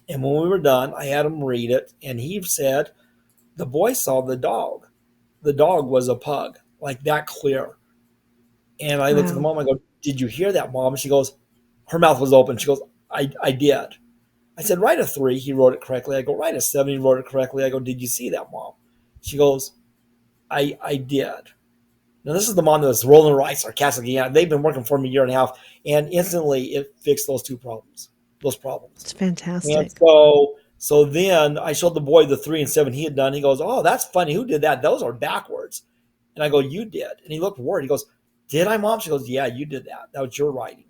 and when we were done, I had him read it, and he said, "The boy saw the dog. The dog was a pug, like that clear." And I looked at the Wow. mom. I go, "Did you hear that, mom?" And she goes, her mouth was open. She goes, "I did." I said, "Write a 3." He wrote it correctly. I go, "Write a 7." He wrote it correctly. I go, "Did you see that, mom?" She goes, I did." Now, this is the mom that was rolling her eyes sarcastically. Yeah, they've been working for me a year and a half, and instantly it fixed those problems. It's And fantastic. so then I showed the boy the 3 and 7 he had done. He goes, "Oh, that's funny. Who did that? Those are backwards." And I go, "You did." And he looked worried. He goes, "Did I, mom?" She goes, "Yeah, you did that. That was your writing."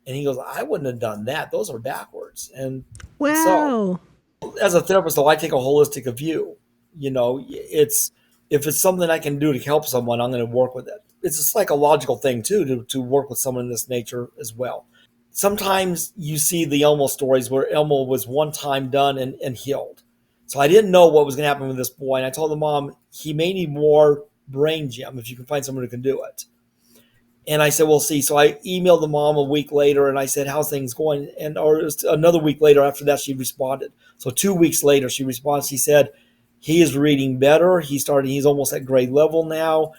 And he goes, "I wouldn't have done that. Those are backwards." And so Wow. as a therapist, though, I take a holistic view. It's if it's something I can do to help someone, I'm going to work with it. It's a psychological thing too to work with someone in this nature as well. Sometimes you see the Elmo stories where Elmo was one time done and healed. So I didn't know what was going to happen with this boy, and I told the mom he may need more brain gym if you can find someone who can do it. And I said, "We'll see." So I emailed the mom a week later, and I said, "How's things going?" And or it was another week later after that, she responded. So 2 weeks later, she responded. She said, He is reading better. He's almost at grade level now.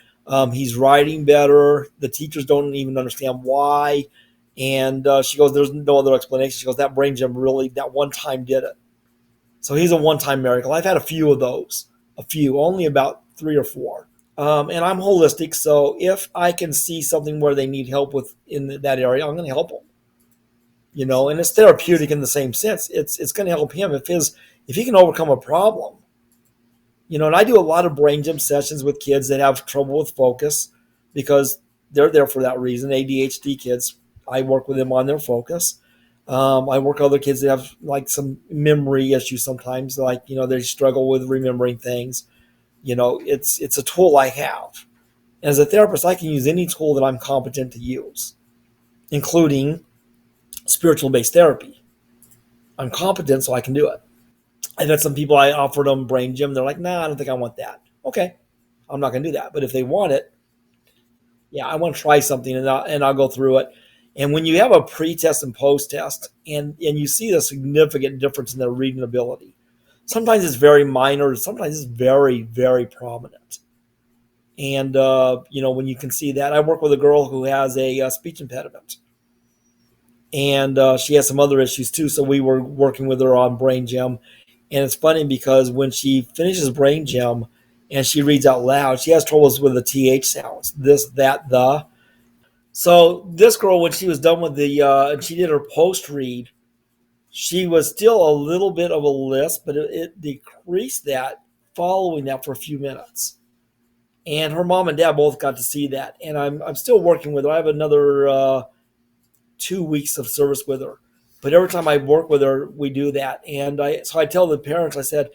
He's writing better. The teachers don't even understand why. And she goes, there's no other explanation. She goes, that brain gym really, that one time did it. So he's a one-time miracle. I've had a few of those, only about 3 or 4. And I'm holistic, so if I can see something where they need help with in that area, I'm going to help them. And it's therapeutic in the same sense. It's going to help him if he can overcome a problem. And I do a lot of brain gym sessions with kids that have trouble with focus because they're there for that reason. ADHD kids, I work with them on their focus. I work with other kids that have like some memory issues sometimes, like, they struggle with remembering things. It's a tool I have. As a therapist, I can use any tool that I'm competent to use, including spiritual-based therapy. I'm competent, so I can do it. I've had some people, I offered them brain gym. They're like, nah, I don't think I want that. Okay, I'm not going to do that. But if they want it, yeah, I want to try something, and I'll go through it. And when you have a pre-test and post-test, and you see the significant difference in their reading ability, sometimes it's very minor, sometimes it's very, very prominent. And, when you can see that, I work with a girl who has a speech impediment. And she has some other issues too. So we were working with her on brain gym. And it's funny because when she finishes brain gym and she reads out loud, she has troubles with the TH sounds, this, that, the. So this girl, when she was done with and she did her post read, she was still a little bit of a lisp, but it decreased that following that for a few minutes. And her mom and dad both got to see that. And I'm still working with her. I have another 2 weeks of service with her. But every time I work with her, we do that. And so I tell the parents, I said,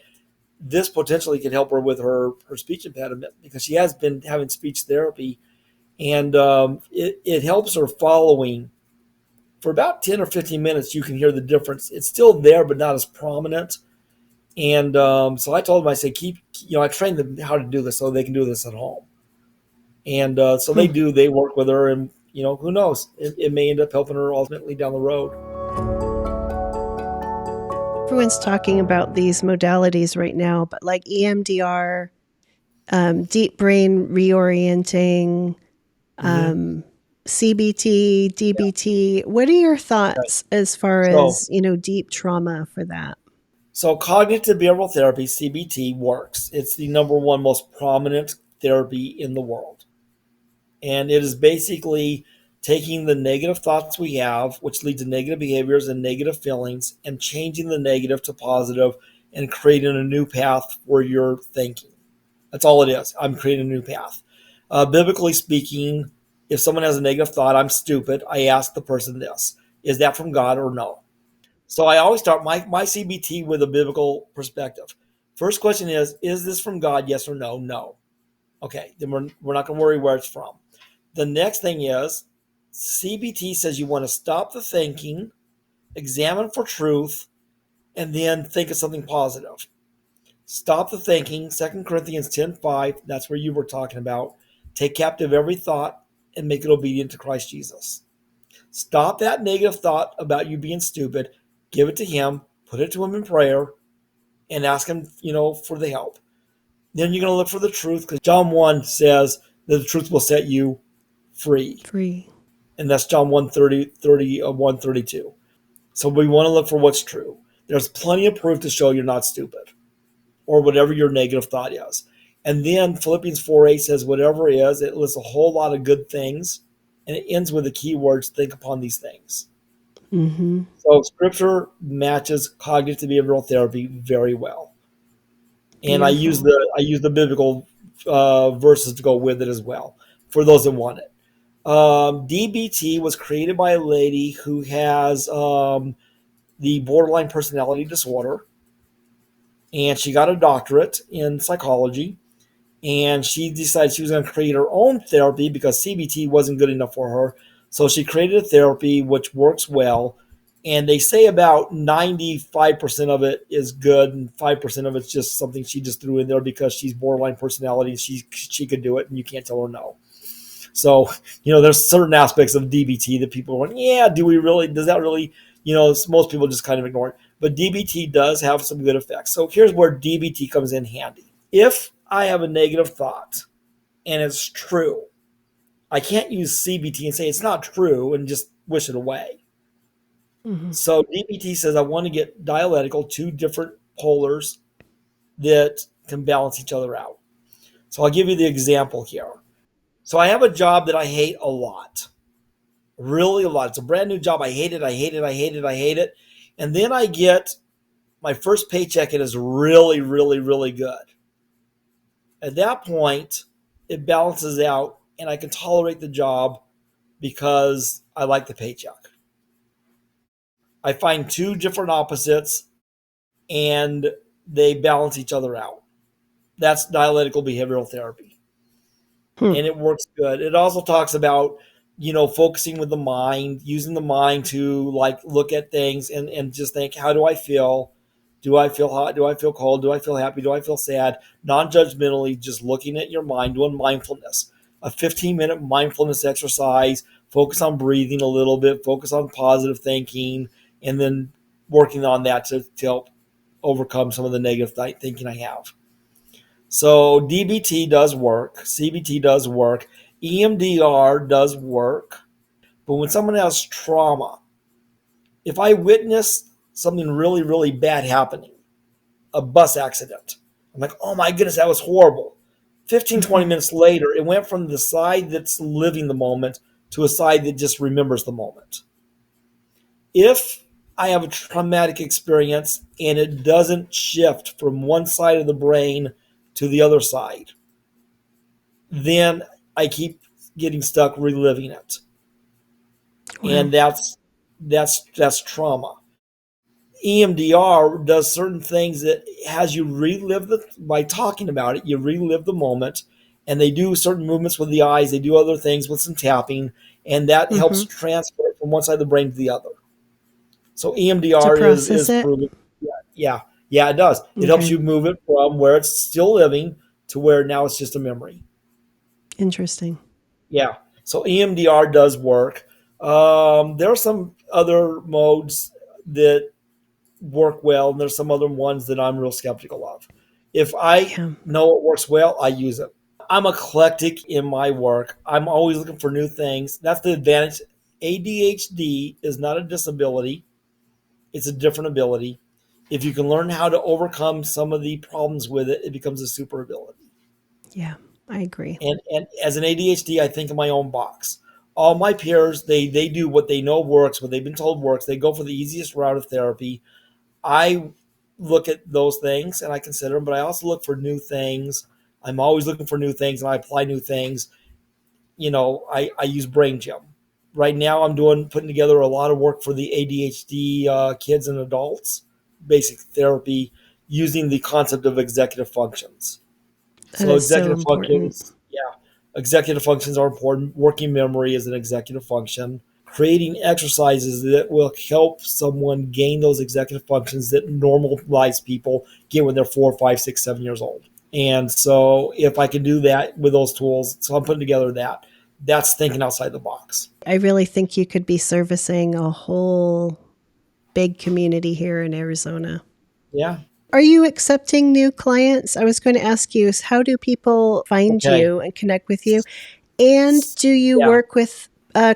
this potentially could help her with her speech impediment because she has been having speech therapy. And it helps her following. For about 10 or 15 minutes, you can hear the difference. It's still there, but not as prominent. And so I told them, I said, I trained them how to do this so they can do this at home. And so they do, they work with her, and, who knows? It may end up helping her ultimately down the road. Everyone's talking about these modalities right now, but like EMDR, deep brain reorienting, CBT, DBT. What are your thoughts as far as, deep trauma for that? So cognitive behavioral therapy, CBT, works. It's the number one most prominent therapy in the world. And it is basically taking the negative thoughts we have, which lead to negative behaviors and negative feelings, and changing the negative to positive and creating a new path for your thinking. That's all it is. I'm creating a new path. Biblically speaking, if someone has a negative thought, I'm stupid, I ask the person this: is that from God or no? So I always start my CBT with a biblical perspective. First question is this from God? Yes or no? No. Okay, then we're not going to worry where it's from. The next thing is CBT says you want to stop the thinking, examine for truth, and then think of something positive. Stop the thinking, 2 Corinthians 10:5, that's where you were talking about. Take captive every thought and make it obedient to Christ Jesus. Stop that negative thought about you being stupid, give it to him, put it to him in prayer, and ask him, for the help. Then you're going to look for the truth, because John 1 says that the truth will set you free. And that's John 1:32. So we want to look for what's true. There's plenty of proof to show you're not stupid, or whatever your negative thought is. And then Philippians 4:8 says whatever is, it lists a whole lot of good things, and it ends with the key words, think upon these things. Mm-hmm. So scripture matches cognitive behavioral therapy very well. And I use the biblical verses to go with it as well, for those that want it. DBT was created by a lady who has the borderline personality disorder, and she got a doctorate in psychology, and she decided she was going to create her own therapy because CBT wasn't good enough for her. So she created a therapy which works well, and they say about 95% of it is good, and 5% of it's just something she just threw in there because she's borderline personality and she could do it, and you can't tell her no. So, there's certain aspects of DBT that people are going, yeah, does that really, most people just kind of ignore it. but DBT does have some good effects. So here's where DBT comes in handy. If I have a negative thought and it's true, I can't use CBT and say it's not true and just wish it away. Mhm. So DBT says I want to get dialectical, two different polars that can balance each other out. So I'll give you the example here. So I have a job that I hate a lot, really a lot. It's a brand new job. I hate it. I hate it. I hate it. I hate it. And then I get my first paycheck. It is really, really, really good. At that point, it balances out and I can tolerate the job because I like the paycheck. I find two different opposites and they balance each other out. That's dialectical behavioral therapy. Hmm. And it works good. It also talks about, focusing with the mind, using the mind to like look at things and just think, how do I feel? Do I feel hot? Do I feel cold? Do I feel happy? Do I feel sad? Non-judgmentally, just looking at your mind, doing mindfulness. A 15-minute mindfulness exercise, focus on breathing a little bit, focus on positive thinking, and then working on that to help overcome some of the negative thinking I have. So DBT does work, CBT does work, EMDR does work. But when someone has trauma, if I witness something really, really bad happening, a bus accident, I'm like, oh my goodness, that was horrible. 15, 20 Mhm. minutes later, it went from the side that's living the moment to a side that just remembers the moment. If I have a traumatic experience and it doesn't shift from one side of the brain to the other side, then I keep getting stuck reliving it, Wow. and that's trauma. EMDR does certain things that has you relive by talking about it. You relive the moment, and they do certain movements with the eyes. They do other things with some tapping, and that helps Mhm. transfer it from one side of the brain to the other. So To EMDR is process it? proven. Yeah, yeah, yeah. It does. It helps Okay. you move it from where it's still living to where now it's just a memory. Interesting. Yeah. So EMDR does work. There are some other modes that work well, and there's some other ones that I'm real skeptical of. If I Yeah. know it works well, I use it. I'm eclectic in my work. I'm always looking for new things. That's the advantage. ADHD is not a disability, it's a different ability. If you can learn how to overcome some of the problems with it, it becomes a super ability. Yeah. I agree. And as an ADHD, I think in my own box. All my peers, they do what they know works, what they've been told works. They go for the easiest route of therapy. I look at those things and I consider them, but I also look for new things. I'm always looking for new things and I apply new things. I use Brain Gym. Right now, I'm putting together a lot of work for the ADHD kids and adults, basic therapy using the concept of executive functions. That So is so executive important. functions, yeah, executive functions are important. Working memory is an executive function. Creating exercises that will help someone gain those executive functions that normal life people get when they're 4, 5, 6, 7 years old. And so if I can do that with those tools, so I'm putting together that. That's thinking outside the box. I really think you could be servicing a whole big community here in Arizona. Yeah. Are you accepting new clients? I was going to ask you, is how do people find Okay. you and connect with you? And do you Yeah. work with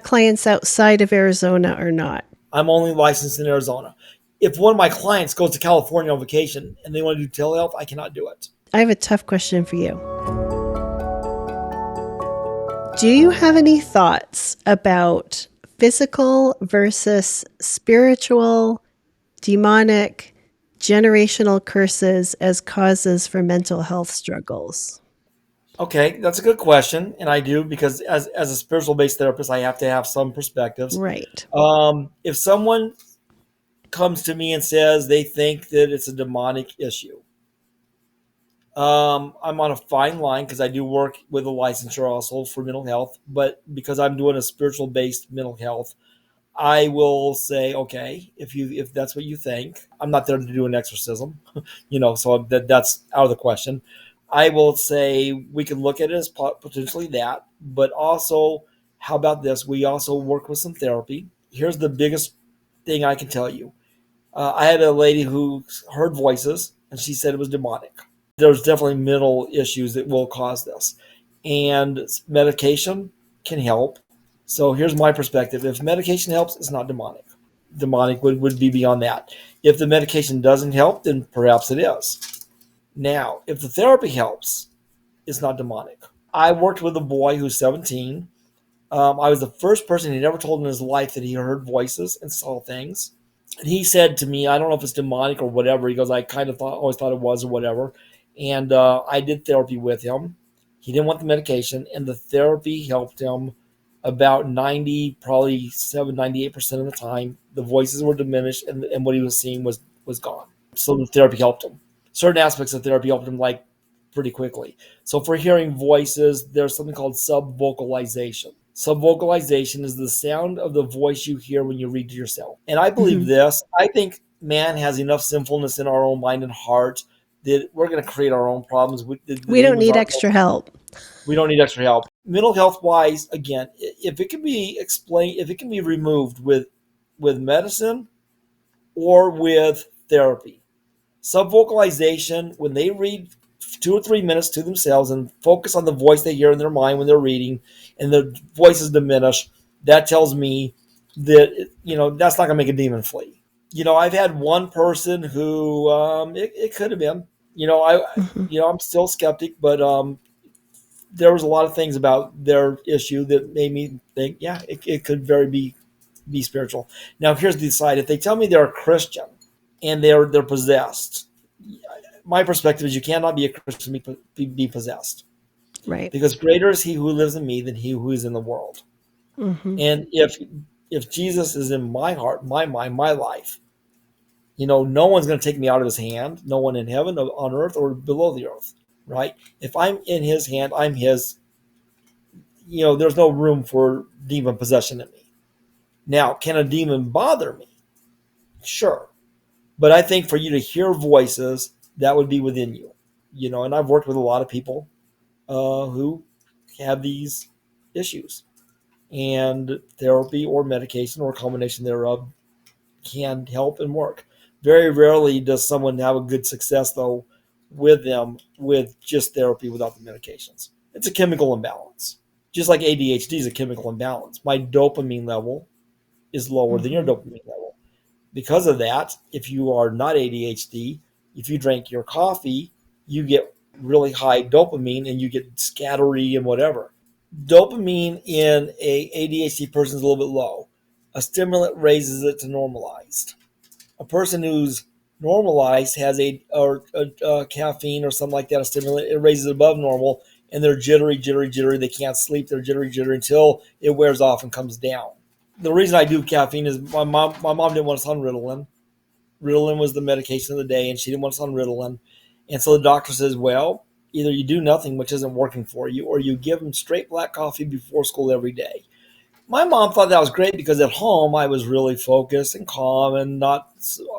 clients outside of Arizona or not? I'm only licensed in Arizona. If one of my clients goes to California on vacation and they want to do telehealth, I cannot do it. I have a tough question for you. Do you have any thoughts about physical versus spiritual, demonic, generational curses as causes for mental health struggles? Okay, that's a good question, and I do because as a spiritual based therapist, I have to have some perspectives. Right. If someone comes to me and says they think that it's a demonic issue, I'm on a fine line because I do work with a licensure also for mental health, but because I'm doing a spiritual based mental health, I will say, okay, if that's what you think, I'm not there to do an exorcism, so that's out of the question. I will say we can look at it as potentially that, but also, how about this? We also work with some therapy. Here's the biggest thing I can tell you. I had a lady who heard voices, and she said it was demonic. There's definitely mental issues that will cause this, and medication can help. So here's my perspective: if medication helps, it's not demonic. Demonic would be beyond that. If the medication doesn't help, then perhaps it is. Now, if the therapy helps, it's not demonic. I worked with a boy who's 17. I was the first person he'd ever told in his life that he heard voices and saw things. And he said to me, I don't know if it's demonic or whatever. He goes, I kind of always thought it was or whatever. And I did therapy with him. He didn't want the medication, and the therapy helped him about 90, probably 98% of the time. The voices were diminished, and what he was seeing was gone. So the therapy helped him. Certain aspects of therapy helped him like pretty quickly. So for hearing voices, there's something called subvocalization. Subvocalization is the sound of the voice you hear when you read to yourself. And I believe Mhm. this. I think man has enough sinfulness in our own mind and heart that we're going to create our own problems. The We don't demons need aren't. extra help. We don't need extra help. Mental health wise, again, if it can be explained, if it can be removed with medicine or with therapy, subvocalization, when they read 2 or 3 minutes to themselves and focus on the voice they hear in their mind when they're reading, and the voice is diminished, that tells me that that's not going to make a demon flee. I've had one person who it could have been. I Mhm. I'm still skeptic, but there was a lot of things about their issue that made me think, yeah, it could very be spiritual. Now, here's the side: if they tell me they're a Christian and they're possessed, my perspective is you cannot be a Christian be possessed, Right. because greater is He who lives in me than he who is in the world. Mhm. And if Jesus is in my heart, my mind, my life, no one's going to take me out of His hand. No one in heaven, on earth, or below the earth. Right? If I'm in His hand, I'm His. There's no room for demon possession in me. Now, can a demon bother me? Sure. But I think for you to hear voices, that would be within you. And I've worked with a lot of people who have these issues. And therapy or medication or a combination thereof can help and work. Very rarely does someone have a good success, though, with them with just therapy without the medications. It's a chemical imbalance. Just like ADHD is a chemical imbalance. My dopamine level is lower than your Mhm. dopamine level. Because of that, if you are not ADHD, if you drink your coffee, you get really high dopamine and you get scattery and whatever. Dopamine in a ADHD person is a little bit low. A stimulant raises it to normalized. A person who's normalized has a caffeine or something like that, a stimulant, it raises it above normal, and they're jittery, jittery, jittery. They can't sleep. They're jittery, jittery until it wears off and comes down. The reason I do caffeine is my mom didn't want us on Ritalin. Ritalin was the medication of the day, and she didn't want us on Ritalin. And so the doctor says, well, either you do nothing, which isn't working for you, or you give them straight black coffee before school every day. My mom thought that was great because at home I was really focused and calm and not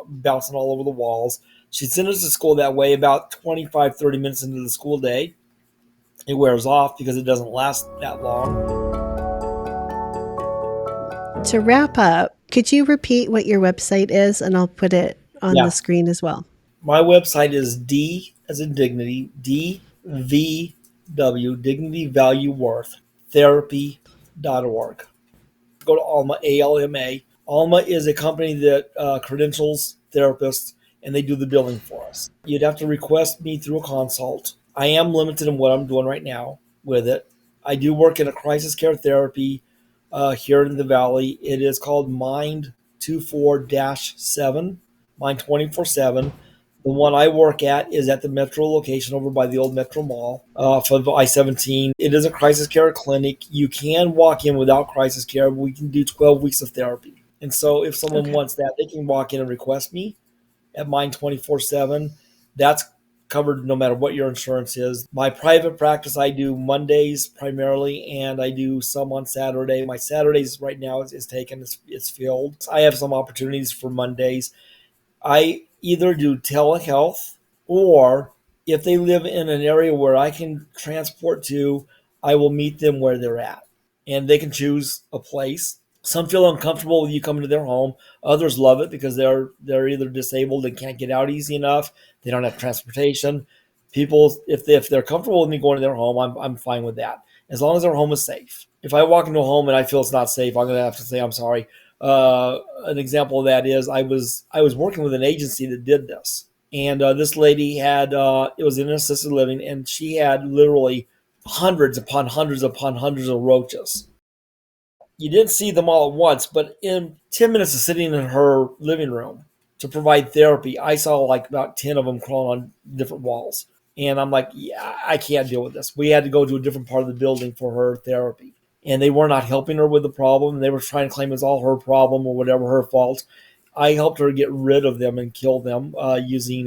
bouncing all over the walls. She'd send us to school that way. About 25, 30 minutes into the school day, it wears off because it doesn't last that long. To wrap up, could you repeat what your website is, and I'll put it on the Yeah. screen as well? My website is D as in dignity, DVW, Dignity Value Worth, therapy.org. Go to Alma, ALMA. Alma is a company that credentials therapists, and they do the billing for us. You'd have to request me through a consult. I am limited in what I'm doing right now with it. I do work in a crisis care therapy here in the Valley. It is called Mind 24-7, Mind 24/7. The one I work at is at the Metro location over by the old Metro Mall of I-17. It is a crisis care clinic. You can walk in without crisis care. We can do 12 weeks of therapy. And so if someone Okay. wants that, they can walk in and request me at Mind 24/7. That's covered no matter what your insurance is. My private practice, I do Mondays primarily, and I do some on Saturday. My Saturdays right now is taken, it's filled. I have some opportunities for Mondays. I either do telehealth, or if they live in an area where I can transport to, I will meet them where they're at. And they can choose a place. Some feel uncomfortable with you coming to their home. Others love it because they're either disabled and can't get out easy enough. They don't have transportation. People, if they're comfortable with me going to their home, I'm fine with that, as long as their home is safe. If I walk into a home and I feel it's not safe, I'm going to have to say I'm sorry. An example of that is I was working with an agency that did this, and this lady had it was in assisted living, and she had literally hundreds upon hundreds upon hundreds of roaches. You didn't see them all at once, but in 10 minutes of sitting in her living room to provide therapy, I saw like about 10 of them crawling on different walls. And I'm like, yeah, I can't deal with this. We had to go to a different part of the building for her therapy. And they were not helping her with the problem. They were trying to claim it's all her problem or whatever, her fault. I helped her get rid of them and kill them using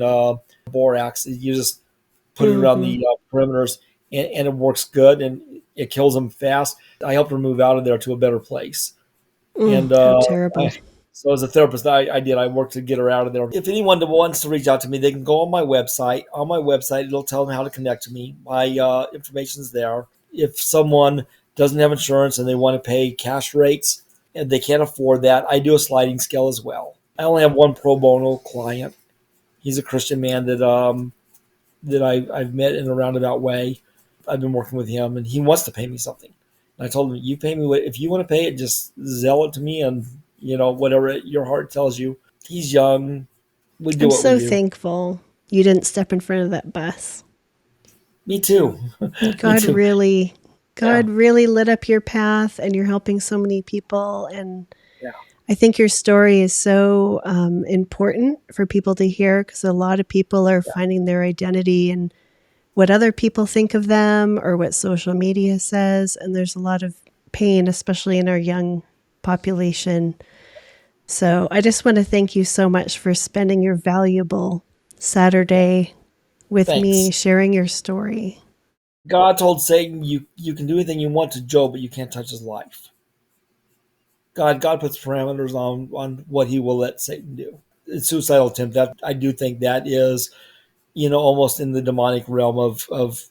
borax. You just put it around Mm-hmm. the perimeters, and it works good, and it kills them fast. I helped her move out of there to a better place. And How terrible. so as a therapist, I worked to get her out of there. If anyone wants to reach out to me, they can go on my website. On my website, it'll tell them how to connect to me. My information is there. If someone doesn't have insurance and they want to pay cash rates and they can't afford that, I do a sliding scale as well. I only have one pro bono client. He's a Christian man that I've met in a roundabout way. I've been working with him, and he wants to pay me something. And I told him, "You pay me if you want to pay it. Just zell it to me, and whatever your heart tells you." He's young. We do I'm what we so do. thankful you didn't step in front of that bus. Me too. Me God too. really, Yeah. God really lit up your path, and you're helping so many people. And Yeah. I think your story is so important for people to hear, because a lot of people are Yeah. finding their identity in what other people think of them or what social media says. And there's a lot of pain, especially in our young population. So I just want to thank you so much for spending your valuable Yeah. Saturday with me, Thanks. sharing your story. God told Satan, "You can do anything you want to Job, but you can't touch his life." God puts parameters on what He will let Satan do. It's suicidal attempt. That I do think that is almost in the demonic realm of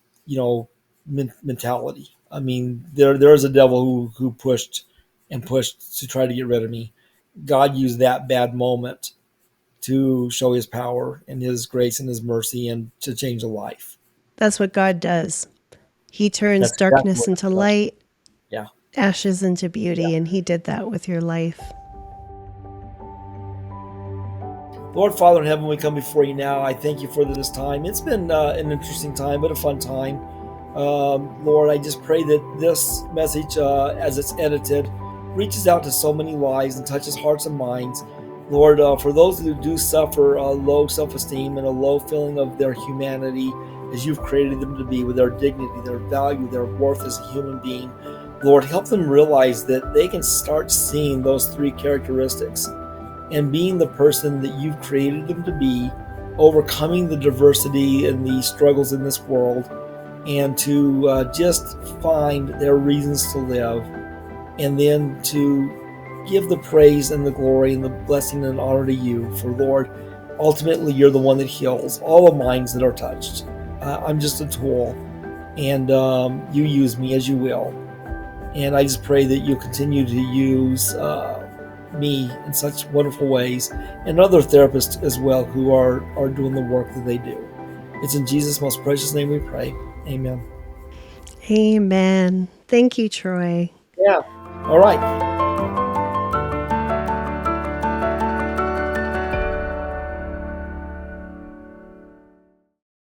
mentality. I mean, there is a devil who pushed and pushed to try to get rid of me. God used that bad moment to show His power and His grace and His mercy and to change a life. That's what God does. He turns That's exactly darkness what into God does. light, Yeah. ashes into Yeah. beauty, and He did that with your life. Lord Father in heaven, we come before you now. I thank you for this time. It's been an interesting time, but a fun time. Lord, I just pray that this message, as it's edited, reaches out to so many lives and touches hearts and minds. Lord, for those who do suffer low self-esteem and a low feeling of their humanity as you've created them to be, with their dignity, their value, their worth as a human being, Lord, help them realize that they can start seeing those three characteristics and being the person that you've created them to be, overcoming the diversity and the struggles in this world, and to just find their reasons to live, and then to give the praise and the glory and the blessing and honor to you. For Lord, ultimately, you're the one that heals all the minds that are touched. I'm just a tool, and you use me as you will. And I just pray that you'll continue to use me in such wonderful ways, and other therapists as well who are doing the work that they do. It's in Jesus' most precious name we pray. Amen. Amen. Thank you, Troy. Yeah. All right.